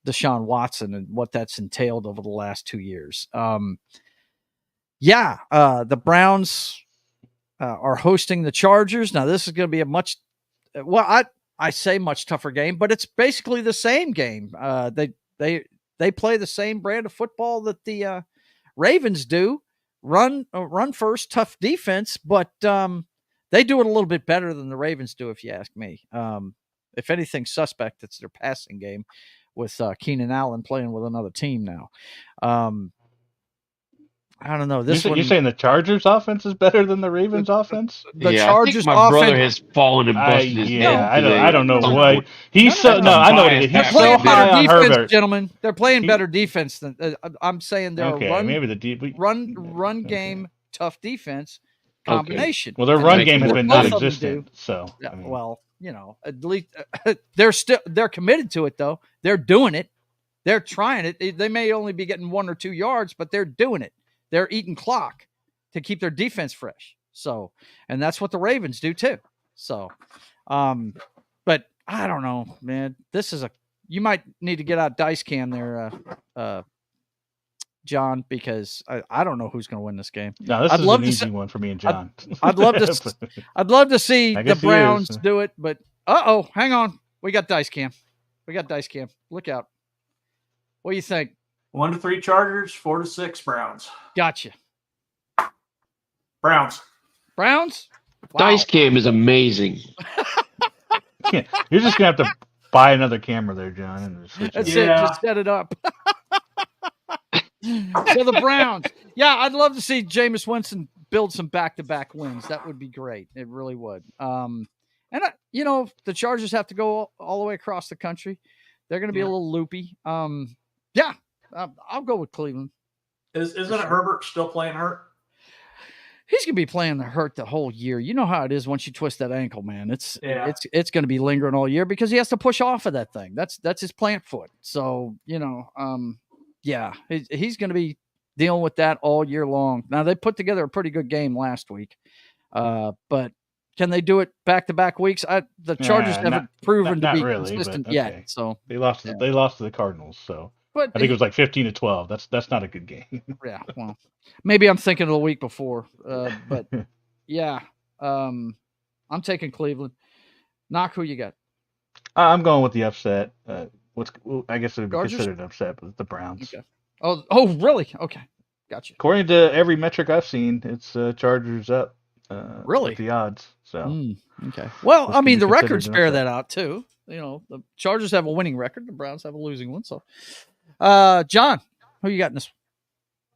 Deshaun Watson and what that's entailed over the last 2 years. The Browns are hosting the Chargers. Now, this is going to be I say much tougher game, but it's basically the same game. They play the same brand of football that the Ravens do. Run first, tough defense, but they do it a little bit better than the Ravens do, if you ask me. If anything suspect, it's their passing game with Keenan Allen playing with another team now. I don't know. You're saying the Chargers' offense is better than the Ravens' offense? The Chargers' my brother has fallen and busted his head. I don't know why. He's so high on Herbert. Gentlemen, they're playing better defense than I'm saying. They're run game, tough defense combination. Well, their run game has been non-existent. So at least they're committed to it though. They're doing it. They're trying it. They may only be getting 1 or 2 yards, but they're doing it. They're eating clock to keep their defense fresh. So, and that's what the Ravens do too. So, but I don't know, man. You might need to get out dice cam there, John, because I don't know who's going to win this game. No, this is an easy one for me and John. I'd love to see the Browns do it, but hang on. We got dice cam. Look out. What do you think? 1-3 Chargers, 4-6 Browns. Gotcha. Browns. Wow. Dice cam is amazing. You're just gonna have to buy another camera there, John, and That's it. Just set it up. So the Browns. Yeah, I'd love to see Jameis Winston build some back-to-back wins. That would be great. It really would. And the Chargers have to go all the way across the country. They're going to be a little loopy. Yeah, I'll go with Cleveland. Isn't it Herbert still playing hurt? He's going to be playing hurt the whole year. You know how it is once you twist that ankle, man. It's going to be lingering all year because he has to push off of that thing. That's his plant foot. So, yeah, he's going to be dealing with that all year long. Now, they put together a pretty good game last week, but can they do it back-to-back weeks? The Chargers haven't proven to be consistent yet. So they lost. They lost to the Cardinals. So. But I think it was like 15-12. That's not a good game. Yeah, well, maybe I'm thinking of the week before, but yeah, I'm taking Cleveland. Knock, who you got? I'm going with the upset. I guess it would be considered an upset, but it's the Browns. Okay. Oh, really? Okay, gotcha. According to every metric I've seen, it's Chargers up. Really? With the odds. So okay. Well, I mean, the records bear that out too. The Chargers have a winning record. The Browns have a losing one. So. John, who you got in this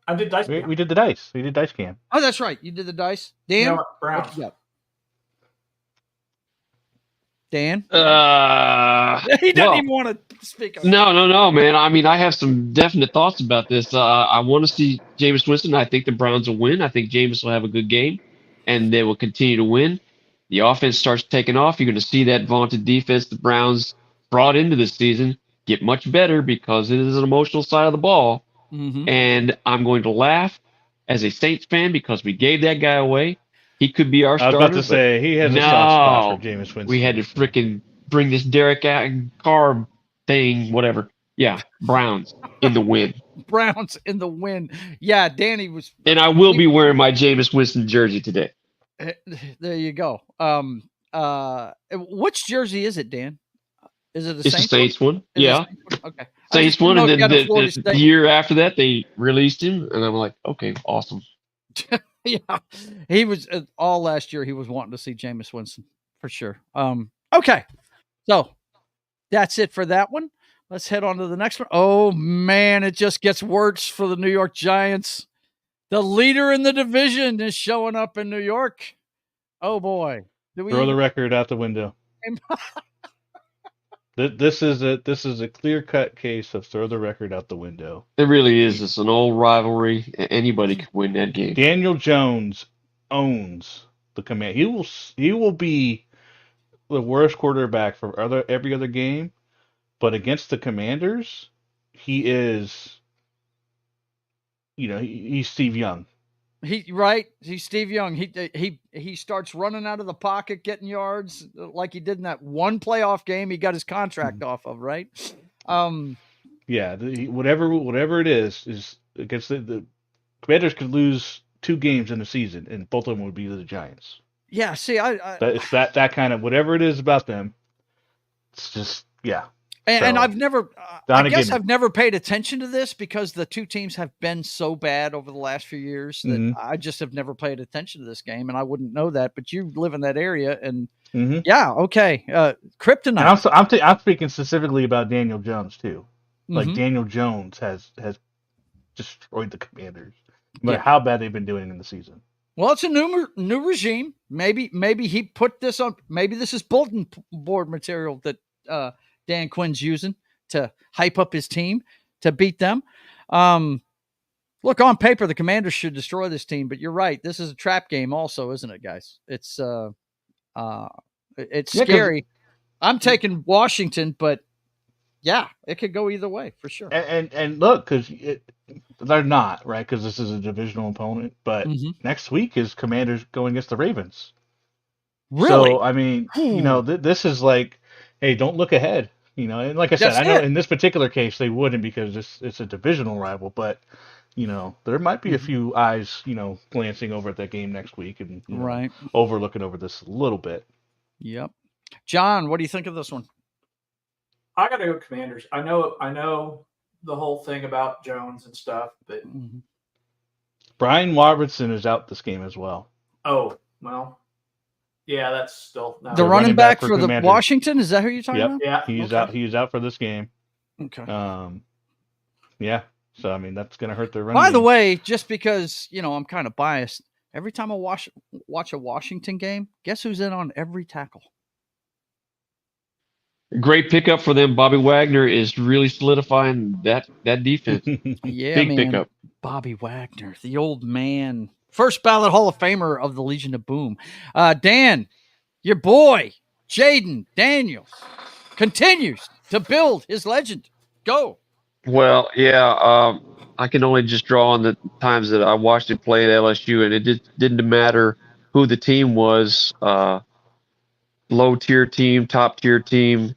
one? I did dice. We did the dice. We did dice cam. Oh, that's right. You did the dice. Dan, Brown. What you got? Dan? He doesn't even want to speak up. No, man. I mean, I have some definite thoughts about this. I want to see Jameis Winston. I think the Browns will win. I think Jameis will have a good game, and they will continue to win. The offense starts taking off. You're going to see that vaunted defense the Browns brought into this season get much better because it is an emotional side of the ball. Mm-hmm. And I'm going to laugh as a Saints fan because we gave that guy away. He could be our starter. I was about to say, he has a soft spot for Jameis Winston. We had to freaking bring this Derek Carr thing, whatever. Yeah, Browns in the win. Browns in the win. Yeah, Danny was. And I will be wearing my Jameis Winston jersey today. There you go. Which jersey is it, Dan? Is it It's the Saints one? Yeah. Okay. Saints one, and then the year after that, they released him, and I'm like, okay, awesome. Yeah. He was, all last year, he was wanting to see Jameis Winston, for sure. Okay. So, that's it for that one. Let's head on to the next one. Oh, man, it just gets worse for the New York Giants. The leader in the division is showing up in New York. Oh, boy. Throw the record out the window. This is a clear-cut case of throw the record out the window. It really is. It's an old rivalry. Anybody can win that game. Daniel Jones owns the command. He will be the worst quarterback for every other game, but against the Commanders, he is. He's Steve Young. He's Steve Young. He starts running out of the pocket, getting yards like he did in that one playoff game he got his contract off of, right? Yeah, whatever it is against the Commanders could lose 2 games in the season, and both of them would be the Giants. Yeah, see, it's that kind of whatever it is about them. It's just And I've never, I've never paid attention to this because the two teams have been so bad over the last few years that I just have never paid attention to this game, and I wouldn't know that. But you live in that area, and okay, kryptonite. And I'm speaking specifically about Daniel Jones too. Like Daniel Jones has destroyed the Commanders, but how bad they've been doing in the season. Well, it's a new regime. Maybe he put this on. Maybe this is bulletin board material that Dan Quinn's using to hype up his team to beat them. Look, on paper, the Commanders should destroy this team, but you're right. This is a trap game also, isn't it, guys? It's scary. I'm taking Washington, but yeah, it could go either way for sure. And look, because they're not, right? Because this is a divisional opponent, but next week is Commanders going against the Ravens. Really? So, I mean, this is like, hey, don't look ahead. And like I said, I know in this particular case they wouldn't because it's a divisional rival, but there might be a few eyes, glancing over at that game next week and overlooking over this a little bit. Yep. John, what do you think of this one? I got to go Commanders. I know the whole thing about Jones and stuff, but Brian Robertson is out this game as well. Oh, well. Yeah, that's still the running back for the Washington. Is that who you're talking about? Yeah, he's out. He's out for this game. Okay. Yeah. So I mean, that's going to hurt their running. By the way, just because I'm kind of biased, every time I watch a Washington game, guess who's in on every tackle? Great pickup for them. Bobby Wagner is really solidifying that defense. Yeah, Big man. pickup. Bobby Wagner, the old man. First ballot Hall of Famer of the Legion of Boom. Dan, your boy, Jaden Daniels, continues to build his legend. Go. Well, yeah, I can only just draw on the times that I watched him play at LSU, and it didn't matter who the team was, low tier team, top tier team.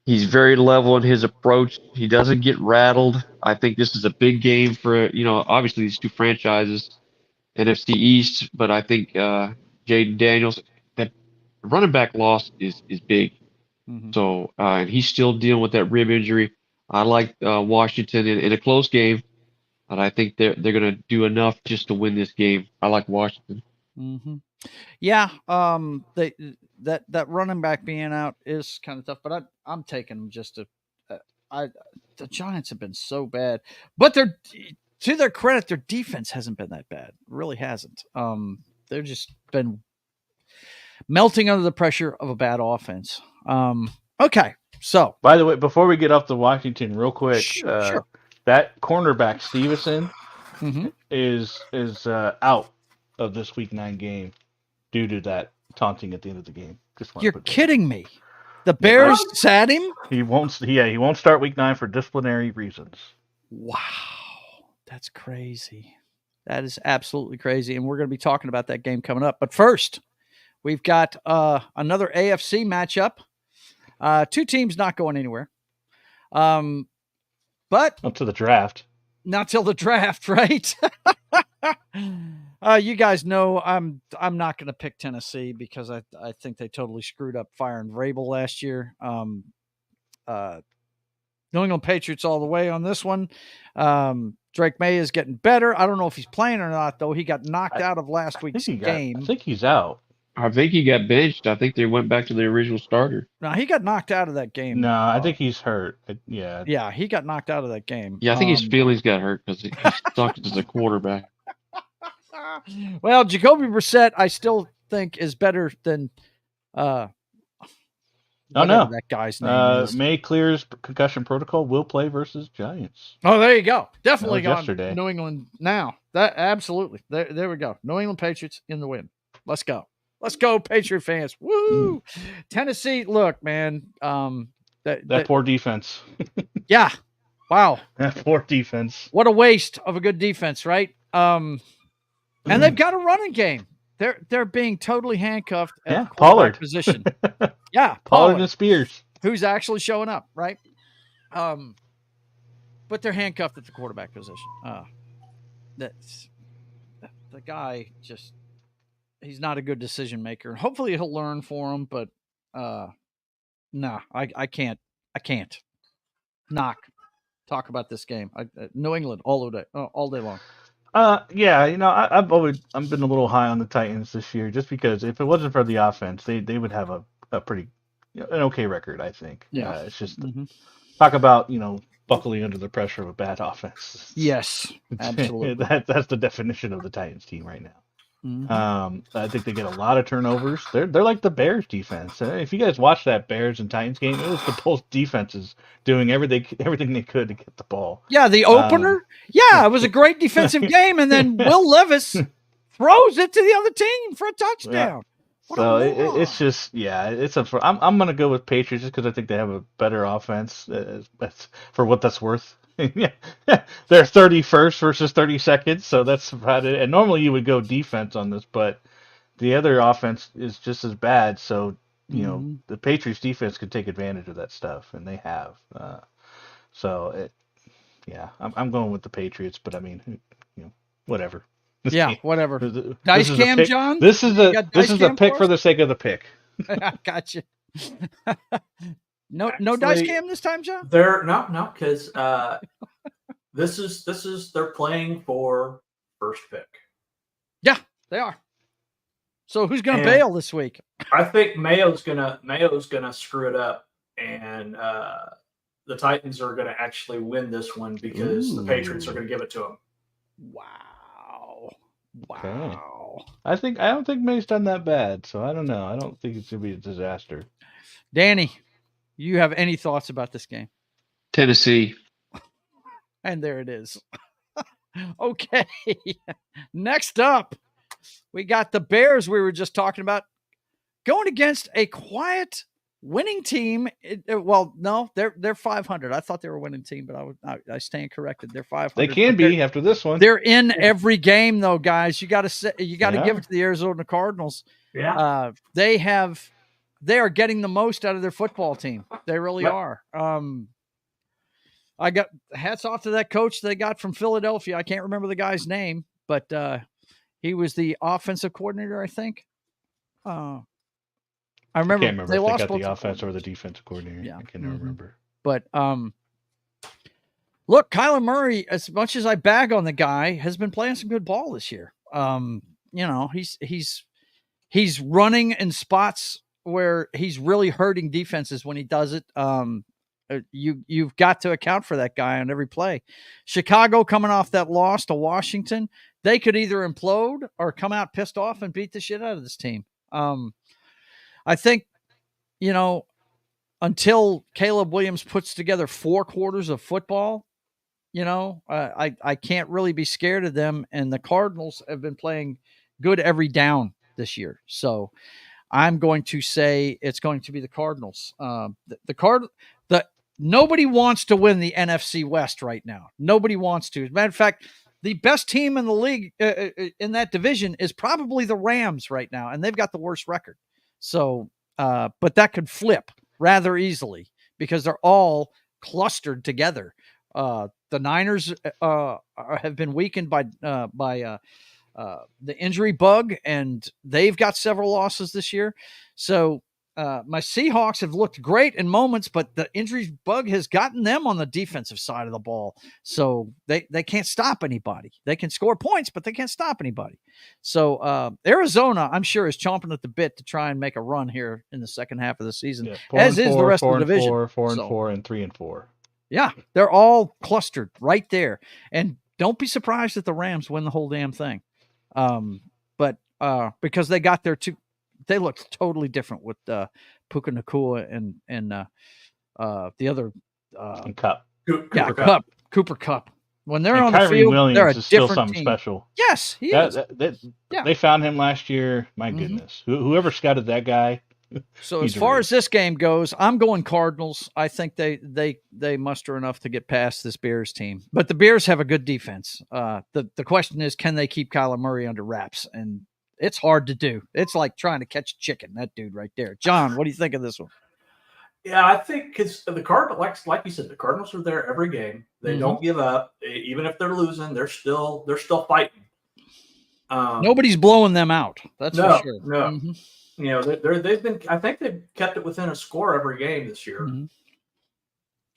He's very level in his approach. He doesn't get rattled. I think this is a big game for, obviously these two franchises, NFC East, but I think Jaden Daniels, that running back loss is big. Mm-hmm. So, and he's still dealing with that rib injury. I like Washington in a close game, but I think they're going to do enough just to win this game. I like Washington. Mm-hmm. Yeah, that running back being out is kind of tough, but I'm taking them just to. The Giants have been so bad, but to their credit, their defense hasn't been that bad. It really hasn't. They've just been melting under the pressure of a bad offense. Okay, so by the way, before we get off to Washington, real quick, sure. That cornerback Stevenson Mm-hmm. is out of this Week 9 game due to that taunting at the end of the game. You're kidding me. The Bears sat him? He won't start Week 9 for disciplinary reasons. Wow. That's crazy. That is absolutely crazy. And we're going to be talking about that game coming up. But first, we've got another AFC matchup. Two teams not going anywhere. But up to the draft. Not till the draft, right? You guys know I'm not going to pick Tennessee because I think they totally screwed up firing Vrabel last year. New England Patriots all the way on this one. Drake May is getting better. I don't know if he's playing or not, though. He got knocked out of last week's game. I think he's out. I think he got benched. I think they went back to the original starter. No, he got knocked out of that game. No, I think he's hurt. Yeah. Yeah, he got knocked out of that game. Yeah, I think his feelings got hurt because he sucked as a quarterback. Well, Jacoby Brissett, I still think is better than that guy's name is. May clears concussion protocol, will play versus Giants. Oh, there you go. Definitely gone yesterday. New England now. That absolutely. There we go. New England Patriots in the win. Let's go. Let's go, Patriot fans. Woo! Tennessee, look, man. That poor defense. Yeah. Wow. That poor defense. What a waste of a good defense, right? And they've got a running game. They're being totally handcuffed at the Pollard position. Yeah, Pollard and Spears, who's actually showing up, right? But they're handcuffed at the quarterback position. That's the guy. He's not a good decision maker. Hopefully he'll learn for him, but no, I can't talk about this game. New England all day long. Yeah, I've been a little high on the Titans this year just because if it wasn't for the offense, they would have a pretty an okay record, I think. Yeah, it's just talk about buckling under the pressure of a bad offense. Yes, absolutely. That's the definition of the Titans team right now. Mm-hmm. I think they get a lot of turnovers. They're like the Bears defense. If you guys watch that Bears and Titans game, it was the both defenses doing everything they could to get the ball. Yeah, the opener. It was a great defensive game, and then Will Levis throws it to the other team for a touchdown. Yeah. So it's just I'm gonna go with Patriots just because I think they have a better offense. For what that's worth. Yeah, they're 31st versus 32nd, so that's about it. And normally you would go defense on this, but the other offense is just as bad. So the Patriots defense could take advantage of that stuff, and they have. I'm going with the Patriots, but I mean, whatever. Whatever. Dice cam, John. This is a pick for the sake of the pick. I got you. No dice cam this time, John? They're no, because this is they're playing for first pick. Yeah, they are. So who's gonna bail this week? I think Mayo's gonna screw it up, and the Titans are gonna actually win this one because the Patriots are gonna give it to them. Wow. Okay. I don't think May's done that bad, so I don't know. I don't think it's gonna be a disaster. Danny, you have any thoughts about this game? Tennessee. And there it is. Okay. Next up, we got the Bears we were just talking about going against a quiet winning team. Well, no, they're 500. I thought they were a winning team, but I stand corrected. They're 500. They can be after this one. They're in every game, though, guys. You got to give it to the Arizona Cardinals. Yeah, they are getting the most out of their football team. They really are. I got hats off to that coach they got from Philadelphia. I can't remember the guy's name, but he was the offensive coordinator, I think. I remember, I can't remember they if lost they got both the offense or the defensive coordinator. Yeah. I can't remember. But look, Kyler Murray, as much as I bag on the guy, has been playing some good ball this year. He's running in spots where he's really hurting defenses when he does it. You've got to account for that guy on every play. Chicago coming off that loss to Washington, they could either implode or come out pissed off and beat the shit out of this team. I think, until Caleb Williams puts together 4 quarters of football, I can't really be scared of them. And the Cardinals have been playing good every down this year. So I'm going to say it's going to be the Cardinals. Nobody wants to win the NFC West right now. Nobody wants to. As a matter of fact, the best team in the league in that division is probably the Rams right now, and they've got the worst record. So, but that could flip rather easily because they're all clustered together. The Niners have been weakened by the injury bug, and they've got several losses this year. So my Seahawks have looked great in moments, but the injury bug has gotten them on the defensive side of the ball. So they can't stop anybody. They can score points, but they can't stop anybody. So Arizona, I'm sure, is chomping at the bit to try and make a run here in the second half of the season, as is the rest of the division. 4-4, and 3-4. Yeah, they're all clustered right there. And don't be surprised if the Rams win the whole damn thing. But because they got their two, they looked totally different with Puka Nacua and the other and Cup. Cooper Cup. When they're on Kyrie the field, Williams they're a is still different something team. special. Yes, he is. They found him last year. My goodness, whoever scouted that guy. So as far as this game goes, I'm going Cardinals. I think they muster enough to get past this Bears team. But the Bears have a good defense. The question is, can they keep Kyler Murray under wraps? And it's hard to do. It's like trying to catch chicken, that dude right there. John, what do you think of this one? Yeah, I think because the Cardinals, like you said, the Cardinals are there every game. They don't give up, even if they're losing. They're still fighting. Nobody's blowing them out. That's for sure. No. They've been. I think they've kept it within a score every game this year.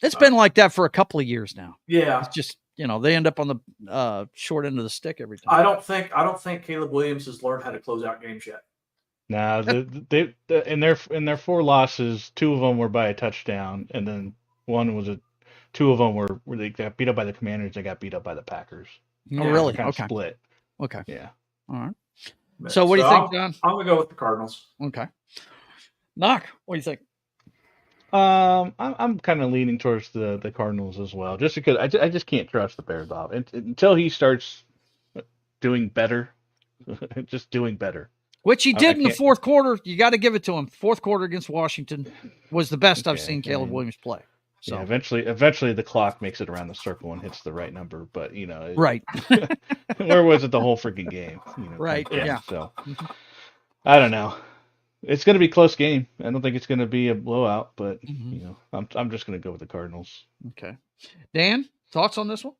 It's been like that for a couple of years now. Yeah, it's just they end up on the short end of the stick every time. I don't think Caleb Williams has learned how to close out games yet. Nah, they in their 4 losses, 2 of them were by a touchdown, and then one was 2 of them were where they got beat up by the Commanders. They got beat up by the Packers. Oh, really? Kind of Okay. Split. Okay. Yeah. All right. So what do you think, John? I'm gonna go with the Cardinals. Okay. Knock. What do you think? I'm kind of leaning towards the Cardinals as well, just because I just can't trust the Bears off until he starts doing better, just doing better. Which he did in the fourth quarter. You got to give it to him. Fourth quarter against Washington was the best I've seen Caleb Williams play. So yeah, eventually the clock makes it around the circle and hits the right number, but right. Where was it the whole freaking game? Right. Yeah. So I don't know. It's going to be a close game. I don't think it's going to be a blowout, but I'm just going to go with the Cardinals. Okay. Dan, thoughts on this one?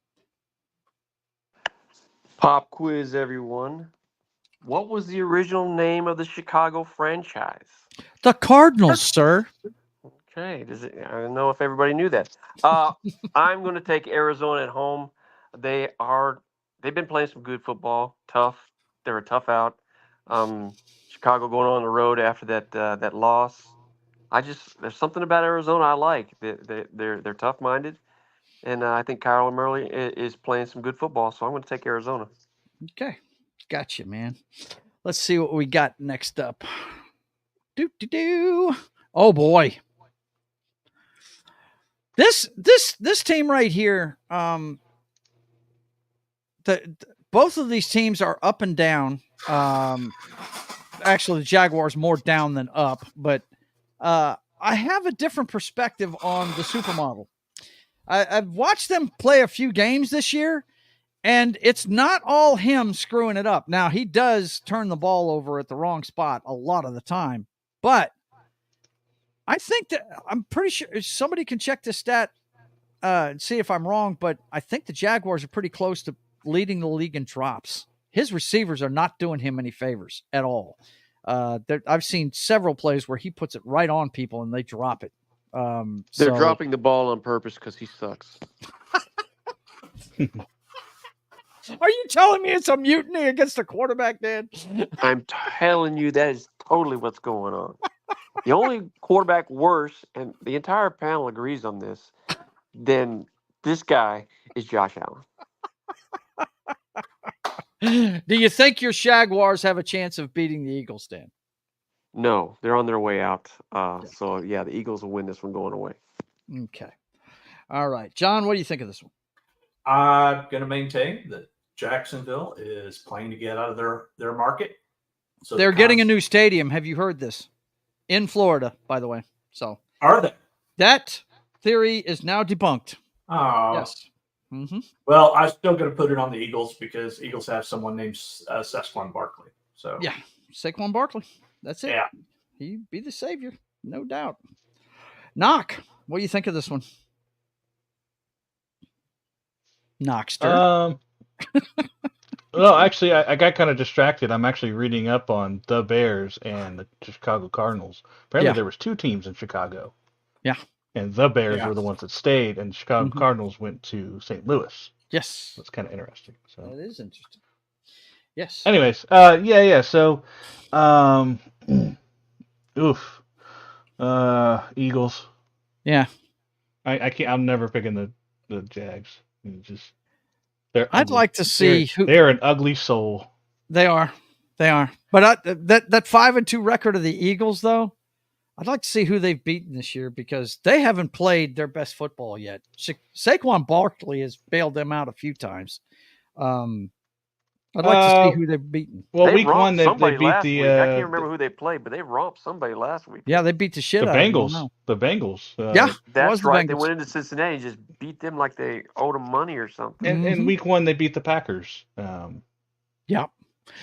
Pop quiz, everyone. What was the original name of the Chicago franchise? The Cardinals, sir. Okay. I don't know if everybody knew that. I'm going to take Arizona at home. They've been playing some good football. Tough. They're a tough out. Chicago going on the road after that loss. There's something about Arizona I like. They're tough-minded, and I think Kyler Murray is playing some good football. So I'm going to take Arizona. Okay, gotcha, man. Let's see what we got next up. Oh boy, This team right here, both of these teams are up and down. Actually, the Jaguars more down than up, but I have a different perspective on the supermodel. I've watched them play a few games this year, and it's not all him screwing it up. Now, he does turn the ball over at the wrong spot a lot of the time, but I think that I'm pretty sure somebody can check this stat and see if I'm wrong, but I think the Jaguars are pretty close to leading the league in drops. His receivers are not doing him any favors at all. I've seen several plays where he puts it right on people and they drop it. They're dropping the ball on purpose because he sucks. Are you telling me it's a mutiny against the quarterback, Dan? I'm telling you that is totally what's going on. The only quarterback worse, and the entire panel agrees on this, than this guy is Josh Allen. Do you think your Jaguars have a chance of beating the Eagles, Dan? No, they're on their way out. So, yeah, the Eagles will win this one going away. Okay. All right. John, what do you think of this one? I'm going to maintain that Jacksonville is playing to get out of their market. So they're getting a new stadium. Have you heard this? In Florida, by the way. So are they? That theory is now debunked. Oh. Yes. Mm-hmm. Well, I'm still going to put it on the Eagles because Eagles have someone named Saquon Barkley. So yeah, Saquon Barkley. That's it. Yeah. He'd be the savior, no doubt. Knock. What do you think of this one? Knockster. Well, actually, I got kind of distracted. I'm actually reading up on the Bears and the Chicago Cardinals. Apparently, there was two teams in Chicago. Yeah. And the Bears were the ones that stayed, and the Chicago Cardinals went to St. Louis. Yes. That's kind of interesting. So that is interesting. Yes. Anyways, yeah. So, Eagles. Yeah. I can't. I'm never picking the Jags. I'd like to see they're an ugly soul. They are. But that 5-2 record of the Eagles, though, I'd like to see who they've beaten this year because they haven't played their best football yet. Saquon Barkley has bailed them out a few times. I'd like to see who they've beaten. Well, week one they beat the. I can't remember who they played, but they romped somebody last week. Yeah, they beat the shit out Bengals. of them. The Bengals. Yeah, that's right. They went into Cincinnati and just beat them like they owed them money or something. And week one they beat the Packers. Yeah.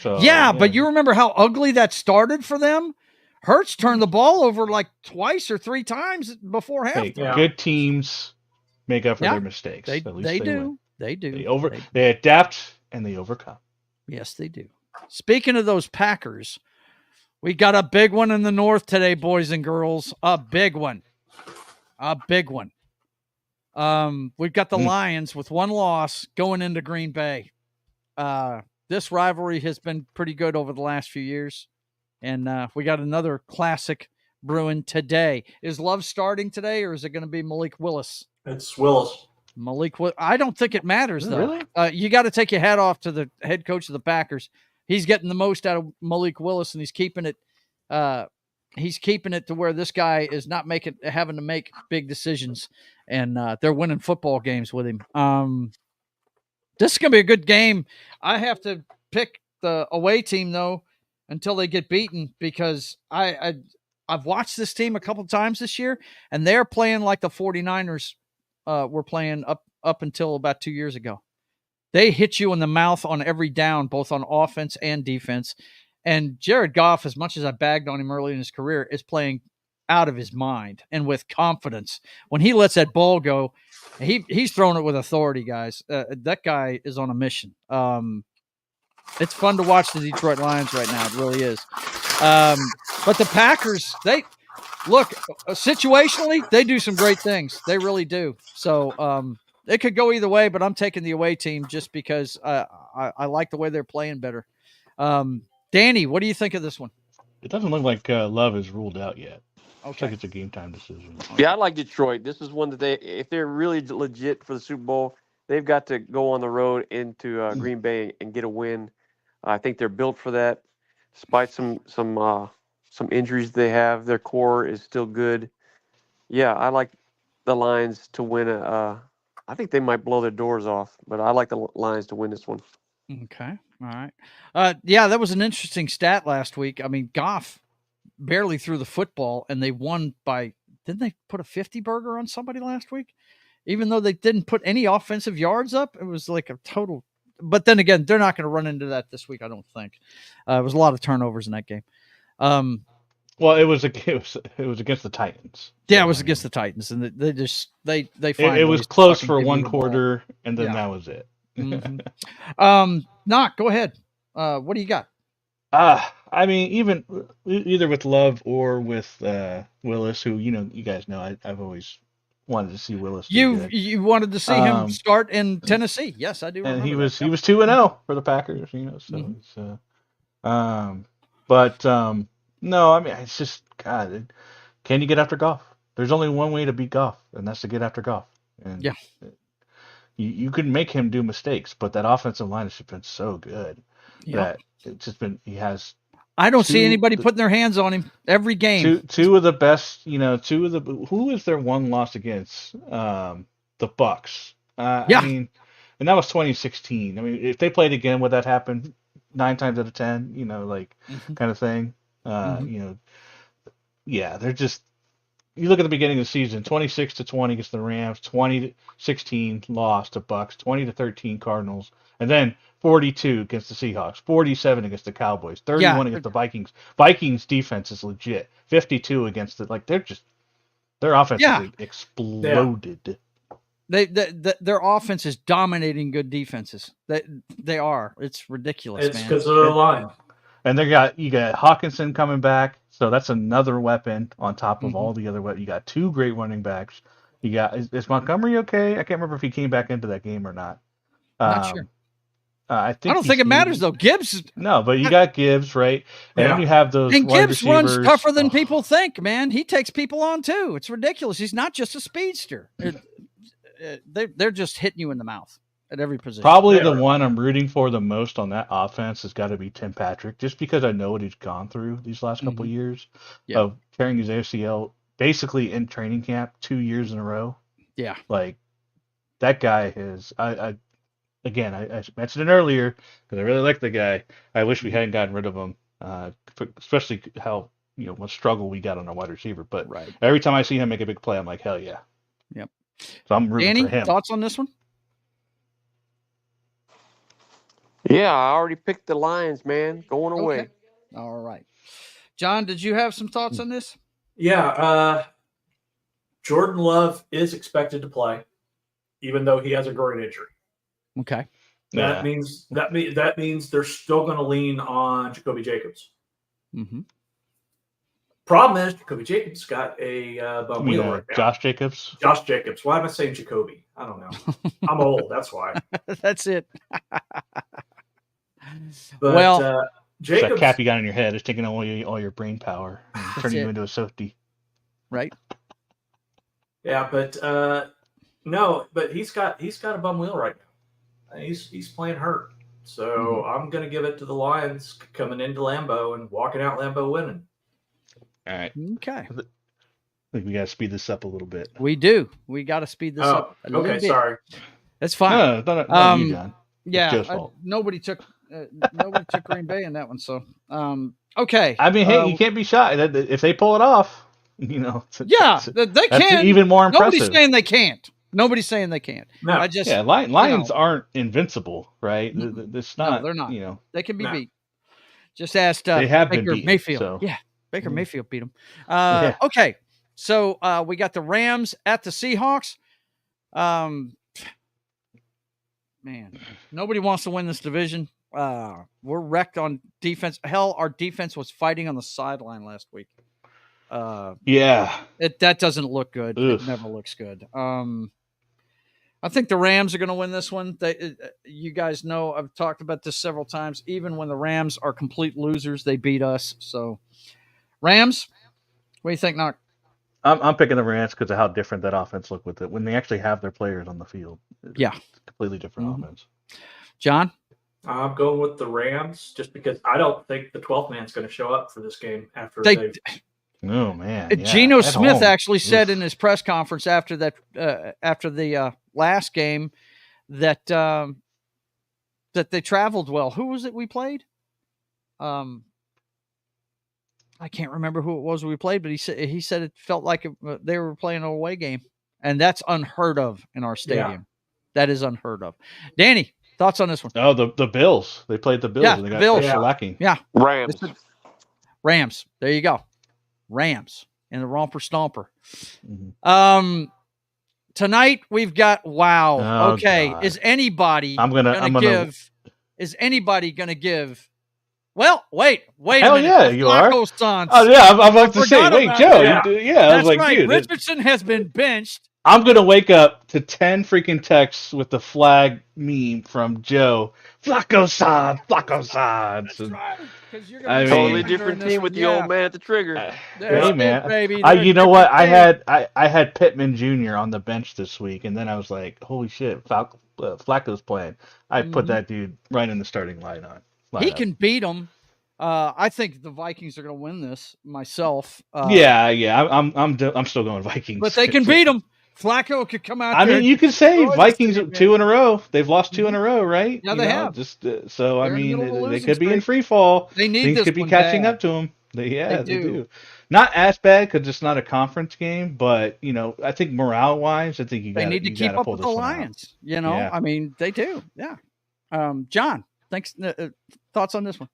So, yeah, but you remember how ugly that started for them? Hurts turned the ball over like twice or three times before halftime. Hey, good teams make up for their mistakes. They do. They do. They adapt and they overcome. Yes, they do. Speaking of those Packers, we got a big one in the North today, boys and girls. A big one. We've got the Lions with one loss going into Green Bay. This rivalry has been pretty good over the last few years. And we got another classic brewing today. Is Love starting today, or is it going to be Malik Willis? It's Willis. I don't think it matters, though. Really? You got to take your hat off to the head coach of the Packers. He's getting the most out of Malik Willis, and he's keeping it. He's keeping it to where this guy is not having to make big decisions, and they're winning football games with him. This is gonna be a good game. I have to pick the away team though until they get beaten because I've watched this team a couple times this year, and they're playing like the 49ers were playing up until about 2 years ago. They hit you in the mouth on every down, both on offense and defense. And Jared Goff, as much as I bagged on him early in his career, is playing out of his mind and with confidence. When he lets that ball go, he's throwing it with authority, guys. That guy is on a mission. It's fun to watch the Detroit Lions right now. It really is. But the Packers, situationally, they do some great things. They really do. So it could go either way, but I'm taking the away team just because I like the way they're playing better. Danny, what do you think of this one? It doesn't look like Love is ruled out yet. Looks like it's a game time decision. Yeah, I like Detroit. This is one that if they're really legit for the Super Bowl, they've got to go on the road into Green Bay and get a win. I think they're built for that, despite some injuries they have. Their core is still good. Yeah, I like the Lions to win I think they might blow their doors off, but I like the Lions to win this one. Okay. All right. Yeah, that was an interesting stat last week. I mean, Goff barely threw the football, and they won by. Didn't they put a 50 burger on somebody last week? Even though they didn't put any offensive yards up, it was like a total. But then again, they're not going to run into that this week, I don't think. It was a lot of turnovers in that game. Well, it was against the Titans. Yeah, it was against the Titans, and they find it was close for one quarter, and then that was it. Mm-hmm. Knock, go ahead. What do you got? I mean, either with Love or with Willis, who you guys know, I've always wanted to see Willis. You wanted to see him start in Tennessee? Yes, I do. And he was 2-0 for the Packers, So but no, I mean, it's just God. Can you get after Goff? There's only one way to beat Goff, and that's to get after Goff. And yeah, you can make him do mistakes, but that offensive line has been so good that it's just been. He has. I don't see anybody putting their hands on him every game. Two of the best. Who is their one loss against? The Bucks. I mean, and that was 2016. I mean, if they played again, would that happen 9 times out of 10? Kind of thing. Yeah, they're just. You look at the beginning of the season: 26-20 against the Rams, 20-16 loss to Bucks, 20-13 Cardinals, and then 42 against the Seahawks, 47 against the Cowboys, 31 against the Vikings. Vikings defense is legit. 52 against their offense exploded. Their offense is dominating good defenses. They are. It's ridiculous. It's because of the line. And you got Hawkinson coming back, so that's another weapon on top of all the other weapons. You got 2 great running backs. You got is Montgomery okay? I can't remember if he came back into that game or not. Not sure. I don't think it matters though. Gibbs. No, but you got Gibbs, right? And then you have those. And Gibbs runs receivers. Tougher than people think, man. He takes people on too. It's ridiculous. He's not just a speedster. They're just hitting you in the mouth at every position. Probably the one I'm rooting for the most on that offense has got to be Tim Patrick, just because I know what he's gone through these last couple of years of tearing his ACL basically in training camp 2 years in a row. Yeah. Like that guy is, I mentioned it earlier because I really like the guy. I wish we hadn't gotten rid of him, especially how, what struggle we got on our wide receiver. But every time I see him make a big play, I'm like, hell yeah. Yep. So I'm rooting Danny, for him. Thoughts on this one? Yeah, I already picked the Lions, man. Going away. Okay. All right. John, did you have some thoughts on this? Yeah. Jordan Love is expected to play, even though he has a groin injury. Okay. That means they're still going to lean on Jacoby Jacobs. Mm-hmm. Problem is, Jacoby Jacobs got a bum wheel right now. Josh Jacobs? Josh Jacobs. Why am I saying Jacoby? I don't know. I'm old. That's why. That's it. But Jacobs, that cap you got in your head is taking all your brain power and turning you into a softie. Right. Yeah, but no, but he's got a bum wheel right now. He's playing hurt. So I'm going to give it to the Lions coming into Lambeau and walking out Lambeau winning. All right. Okay. I think we got to speed this up a little bit. We do. We got to speed this up a little bit. Sorry. That's fine. No, you, John. Yeah, nobody took Green Bay in that one. So, okay. I mean, hey, you can't be shy. If they pull it off, they can. Even more impressive. Nobody's saying they can't. Nobody's saying they can't. No. Lions aren't invincible, right? It's not. No, they're not. They can be beat. Just asked they have Baker been beaten, Mayfield. So. Yeah, Baker Mayfield beat them. Okay, so we got the Rams at the Seahawks. Man, nobody wants to win this division. We're wrecked on defense. Hell, our defense was fighting on the sideline last week. That doesn't look good. Oof. It never looks good. I think the Rams are going to win this one. You guys know I've talked about this several times. Even when the Rams are complete losers, they beat us. So, Rams, what do you think, Knock? I'm picking the Rams because of how different that offense looked with it when they actually have their players on the field. It's a completely different offense. John? I'm going with the Rams just because I don't think the 12th man's going to show up for this game after Oh man, yeah, Geno at Smith home. actually said Oof. in his press conference after the last game that that they traveled well. Who was it we played? I can't remember who it was we played, but he said it felt like they were playing an away game, and that's unheard of in our stadium. Yeah. That is unheard of. Danny, thoughts on this one? Oh, the Bills. They played the Bills. Yeah, and they got Bills. shellacking. Yeah, Rams. There you go. Rams in the romper stomper. Mhm. Tonight we've got Oh, okay, God. is anybody I'm gonna give? Well, wait Hell a minute. yeah, The you are. Flacco stunts. Oh yeah, I'm about to say. forgot Wait, about Joe. that. I was That's like, right. dude, Richardson has been benched. I'm gonna wake up to 10 freaking texts with the flag meme from Joe. Flacco-san. That's right. Because you're I gonna be mean- Totally sleeping during different this team one. with the Yeah. old man at the trigger. That's Hey it, man, baby. They're you a know what? I different had Pittman Jr. on the bench this week, and then I was like, holy shit, Flacco's playing. I put Mhm. that dude right in the starting lineup. He can beat them. I think the Vikings are going to win this myself. Yeah. I'm still going Vikings. But they can beat them. Flacco could come out I there. mean, you could say destroy this Vikings team, 2 in a row. They've lost 2 Mhm. in a row, right? Yeah, You they know, have. Just so I They're in the mean, middle of a they losing could be in streak. free fall. They need Things this could be one catching bad. up to them. They do. do. Not as bad because it's not a conference game, but you know, I think morale wise, I think They need to keep up pull with this the one out. Lions. You know, Yeah. I mean, they do. Yeah. John, thanks. Thoughts on this one?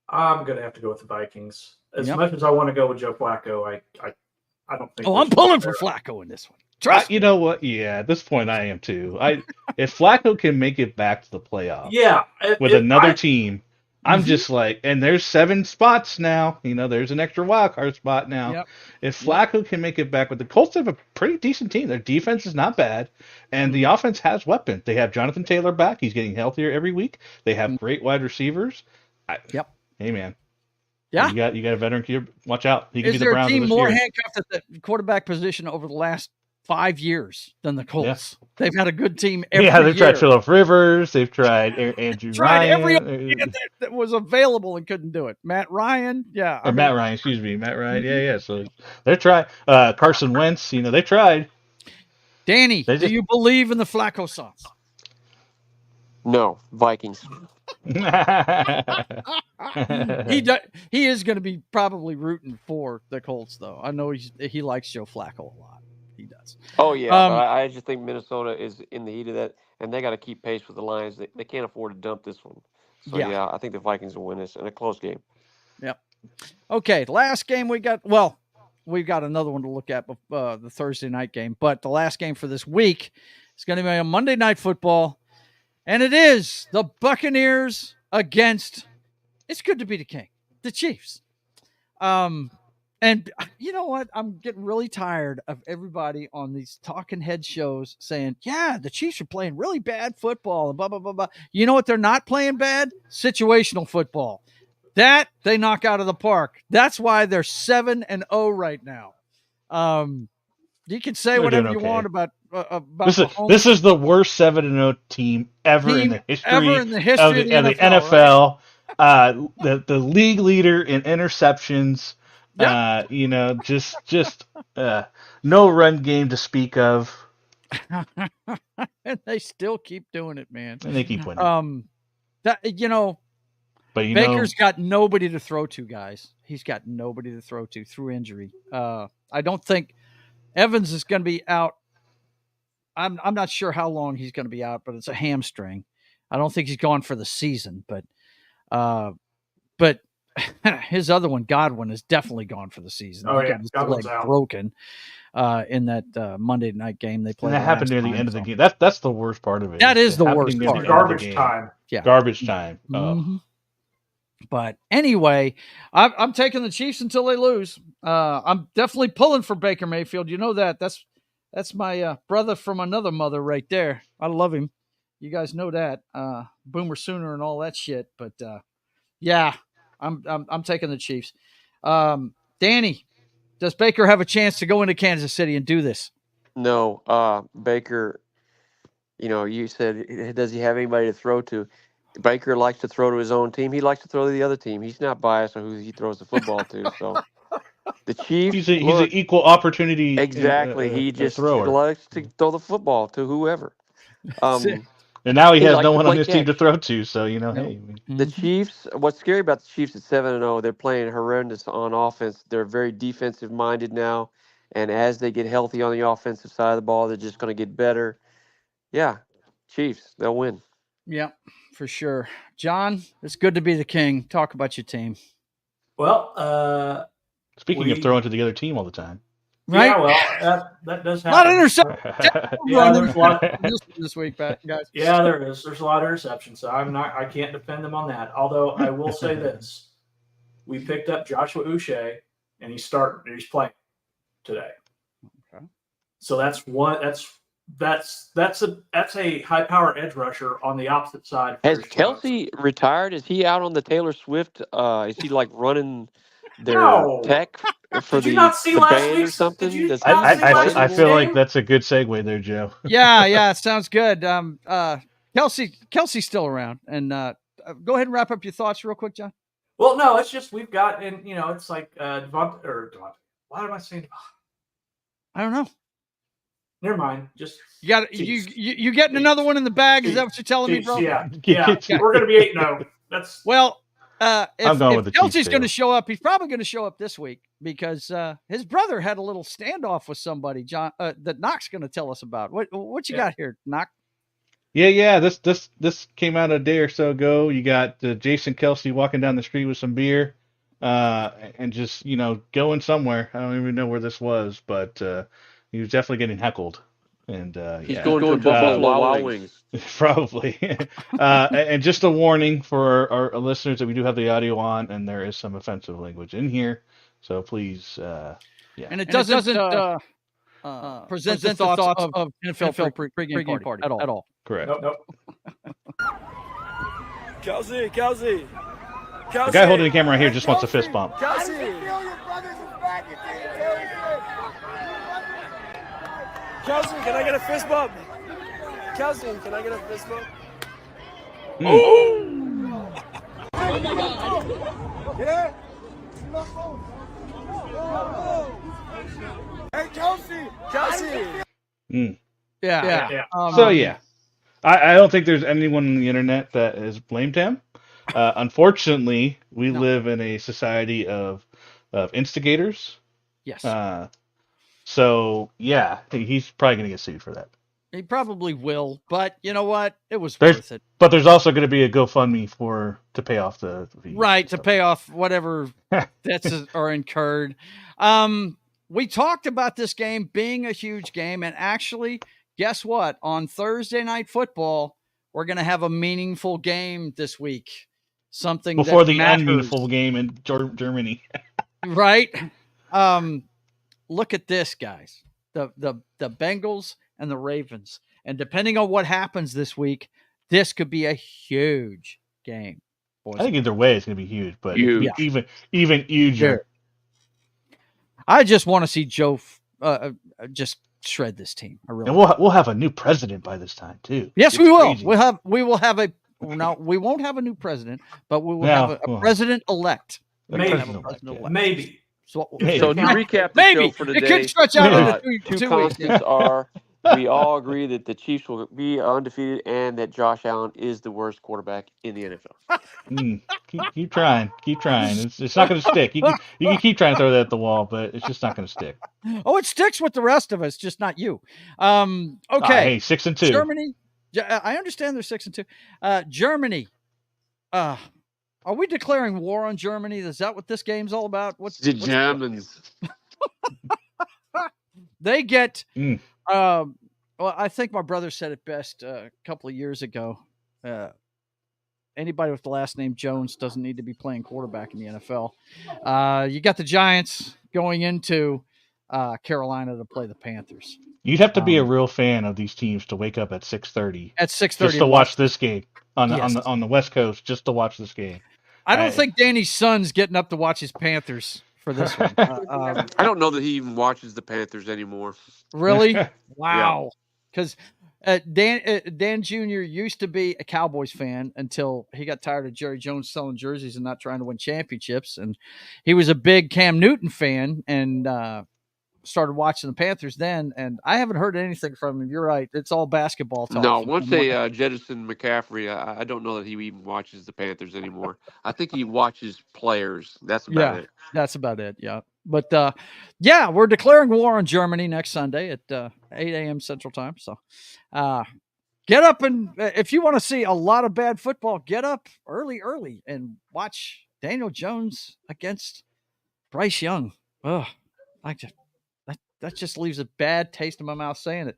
I'm gonna have to go with the Vikings. As Yep. much as I want to go with Joe Flacco, I don't think. Oh, there's I'm pulling much for there. Flacco in this one. Trust me. You know what? Yeah, at this point, I am too. If Flacco can make it back to the playoffs, Yeah, with another team. team, I'm Mhm. just like, and there's 7 spots now. You know, there's an extra wild card spot now. Yep. If Flacco can make it back, with the Colts have a pretty decent team. Their defense is not bad, and the offense has weapons. They have Jonathan Taylor back. He's getting healthier every week. They have great wide receivers. Yep. Hey man. Yeah. You got a veteran QB. Watch out. He can Is be the there a Browns team this more year. handcuffed at the quarterback position over the last 5 years than the Colts? They've had a good team every year. They've tried Phillip Rivers. They've tried Andrew Tried every Ryan. that was available and couldn't do it. Matt Ryan, yeah. Matt Ryan, excuse me. Matt Ryan. Yeah. So they're trying. Carson Wentz, you know, they tried. Danny, They do just- you believe in the Flacco sauce? No, Vikings. He is going to be probably rooting for the Colts, though. I know he likes Joe Flacco a lot. He does. Oh yeah, but I just think Minnesota is in the heat of that, and they got to keep pace with the Lions. They can't afford to dump this one. So yeah, I think the Vikings will win this in a close game. Yep. Okay, last game we got. Well, we've got another one to look at, the Thursday night game. But the last game for this week is going to be a Monday Night Football, and it is the Buccaneers against. It's good to be the king, the Chiefs. And you know what? I'm getting really tired of everybody on these talking head shows saying, yeah, the Chiefs are playing really bad football and blah, blah, blah, blah. You know what they're not playing bad? Situational football. That they knock out of the park. That's why they're 7-0 right now. You can say They're whatever doing you okay. want about this is the worst 7-0 team ever in the history of the NFL. Right? The league leader in interceptions. Yep. You know, just no run game to speak of. And they still keep doing it, man. And they keep winning. But Baker's got nobody to throw to, guys. He's got nobody to throw to through injury. I don't think Evans is going to be out. I'm not sure how long he's going to be out, but it's a hamstring. I don't think he's gone for the season, but his other one, Godwin, is definitely gone for the season. Oh, He yeah. got his Godwin's leg out. broken in that Monday night game they played. And that happened near the end of the game. That's the worst part of it. That is the worst near part. the end of the Garbage game. time. Yeah. Garbage time. Mhm. But anyway, I'm taking the Chiefs until they lose. I'm definitely pulling for Baker Mayfield. You know that. That's my brother from another mother right there. I love him. You guys know that. Boomer Sooner and all that shit. But yeah, I'm taking the Chiefs. Danny, does Baker have a chance to go into Kansas City and do this? No, Baker. You know, you said, does he have anybody to throw to? Baker likes to throw to his own team. He likes to throw to the other team. He's not biased on who he throws the football to. So The Chiefs. He's an look, equal opportunity exactly. He just thrower. likes to throw the football to whoever. And now he has likes no to one on play his team to catch. throw to, so hey. The Chiefs. What's scary about the Chiefs at 7-0? They're playing horrendous on offense. They're very defensive minded now, and as they get healthy on the offensive side of the ball, they're just going to get better. Yeah, Chiefs. They'll win. Yeah, for sure. John, it's good to be the king. Talk about your team. Well, speaking of throwing to the other team all the time. Right? Yeah, well, that does happen. A lot of interceptions. Yeah, there's a lot this week, guys. Yeah, there is. There's a lot of interceptions. So I can't defend them on that. Although I will say this: we picked up Joshua Uche, and he's playing today. Okay. So that's a high power edge rusher on the opposite side. Has Kelsey retired? Is he out on the Taylor Swift? Is he like running their tech for the band or something? I feel like that's a good segue there, Joe. Yeah, it sounds good. Kelsey's still around, and go ahead and wrap up your thoughts real quick, John. Well, no, it's just we've got, and it's like Devontae. Why am I saying? I don't know. Never mind. Just you got you getting another one in the bag. Is that what you're telling me, bro? Yeah. We're gonna be 8-0. That's well. If Kelsey's going to Chiefs, show up, he's probably going to show up this week because his brother had a little standoff with somebody, John, that Knock's going to tell us about. What you got here, Knock? Yeah. This came out a day or so ago. You got Jason Kelsey walking down the street with some beer, and just going somewhere. I don't even know where this was, but he was definitely getting heckled. And he's going to Buffalo Wild Wings. Probably. And just a warning for our listeners that we do have the audio on, and there is some offensive language in here. So please, And it doesn't present the thoughts of NFL Pregame Party at all. Correct. Nope. Kelsey. The guy holding the camera right here just wants a fist bump. Kelsey, can I get a fist bump? Kelsey, can I get a fist bump? Yeah? Hey, Kelsey! Yeah. I don't think there's anyone on the internet that has blamed him. Unfortunately, we live in a society of instigators. Yes. So yeah, he's probably going to get sued for that. He probably will, but you know what? It was worth it. But there's also going to be a GoFundMe to pay off the fees. Right, to pay off whatever debts are incurred. We talked about this game being a huge game, and actually, guess what? On Thursday Night Football, we're going to have a meaningful game this week. Something before the matters. unmeaningful game in Germany. Right. Look at this, guys. The Bengals and the Ravens. And depending on what happens this week, this could be a huge game. I think either way it's going to be huge, but huge. even huger. Sure. I just want to see Joe just shred this team. And we'll have a new president by this time too. Yes, we will. Crazy. We will have a we won't have a new president, but we will have a president elect. Maybe. So to recap the show for today, it could stretch out into 2 constants are we all agree that the Chiefs will be undefeated and that Josh Allen is the worst quarterback in the NFL. Keep trying. It's not going to stick. You can keep trying to throw that at the wall, but it's just not going to stick. Oh, it sticks with the rest of us, just not you. Okay. Hey, 6-2. Germany. I understand they're 6-2. Germany. Are we declaring war on Germany? Is that what this game's all about? What's the Germans? They get. Well, I think my brother said it best a couple of years ago. Anybody with the last name Jones doesn't need to be playing quarterback in the NFL. You got the Giants going into Carolina to play the Panthers. You'd have to be a real fan of these teams to wake up at 6:30. At 6:30 just to watch this game on the West Coast, just to watch this game. I don't think Danny's son's getting up to watch his Panthers for this one. I don't know that he even watches the Panthers anymore. Really? Wow. Because Dan Jr. used to be a Cowboys fan until he got tired of Jerry Jones selling jerseys and not trying to win championships. And he was a big Cam Newton fan and started watching the Panthers then. And I haven't heard anything from him. You're right. It's all basketball talk. No, once they jettison McCaffrey, I don't know that he even watches the Panthers anymore. I think he watches players. That's about it. That's about it. Yeah. But yeah, we're declaring war on Germany next Sunday at 8 a.m. Central Time. So get up and if you want to see a lot of bad football, get up early and watch Daniel Jones against Bryce Young. Ugh, that just leaves a bad taste in my mouth saying it.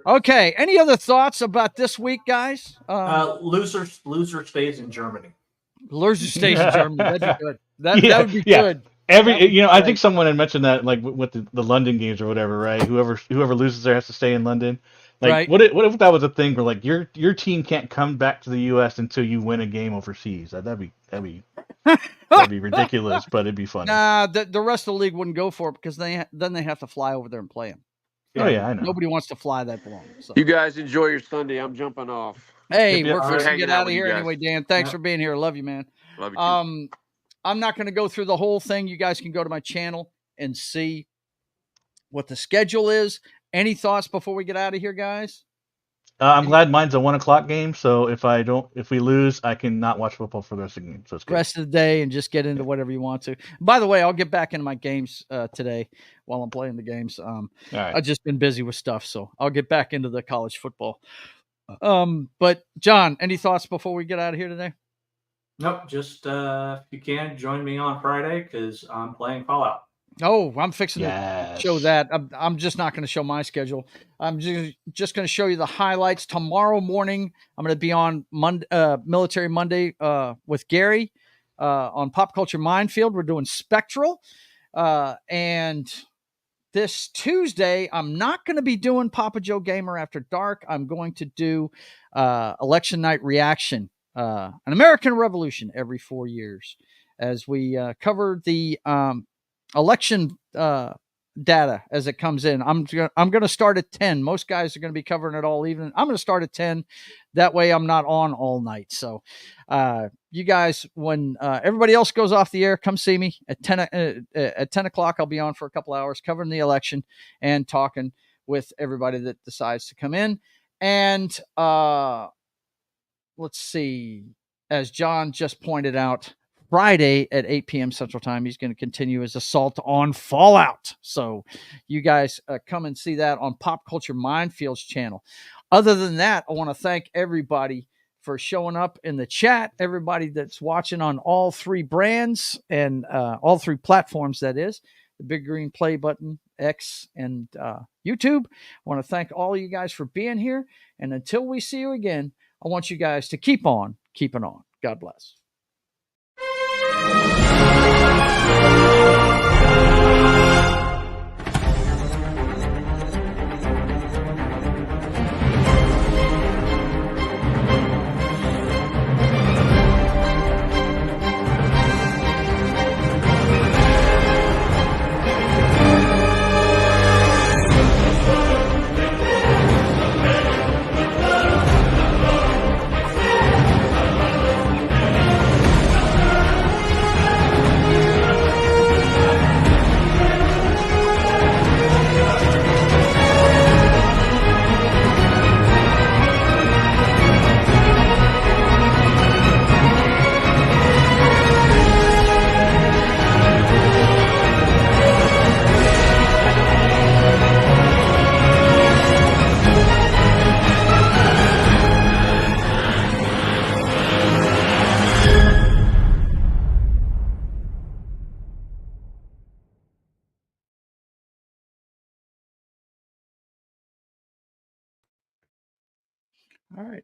Okay. Any other thoughts about this week, guys? Loser stays in Germany. Loser stays in Germany. That'd be good. That would be good. I think someone had mentioned that, like with the London games or whatever, right? Whoever loses there has to stay in London. Like, right. What if that was a thing where like your team can't come back to the U.S. until you win a game overseas? That'd be ridiculous, but it'd be funny. Nah, the rest of the league wouldn't go for it because then they have to fly over there and play them. Oh yeah, I know. Nobody wants to fly that long. So. You guys enjoy your Sunday. I'm jumping off. Hey, we're fixing to get out of here anyway, Dan. Thanks for being here. Love you, man. Love you too. I'm not going to go through the whole thing. You guys can go to my channel and see what the schedule is. Any thoughts before we get out of here, guys? I'm glad mine's a 1:00 game, so if we lose, I can not watch football for the rest of the game. So it's good. Rest of the day and just get into whatever you want to. By the way, I'll get back into my games today while I'm playing the games. Right. I've just been busy with stuff, so I'll get back into the college football. But John, any thoughts before we get out of here today? Nope. Just if you can join me on Friday because I'm playing Fallout. Oh, I'm fixing to show that. I'm just not going to show my schedule. I'm just going to show you the highlights. Tomorrow morning, I'm going to be on Military Monday with Gary on Pop Culture Minefield. We're doing Spectral. And this Tuesday, I'm not going to be doing Papa Joe Gamer After Dark. I'm going to do Election Night Reaction, an American Revolution every 4 years as we cover the election data as it comes in. I'm going to start at 10. Most guys are going to be covering it all evening. I'm going to start at 10. That way I'm not on all night. So you guys, when everybody else goes off the air, come see me at 10 o'clock. I'll be on for a couple hours covering the election and talking with everybody that decides to come in. And let's see, as John just pointed out, Friday at 8 p.m. Central Time, he's going to continue his assault on Fallout. So you guys come and see that on Pop Culture Minefield's channel. Other than that, I want to thank everybody for showing up in the chat, everybody that's watching on all three brands and all three platforms, that is, the big green play button, X, and YouTube. I want to thank all of you guys for being here. And until we see you again, I want you guys to keep on keeping on. God bless. All right.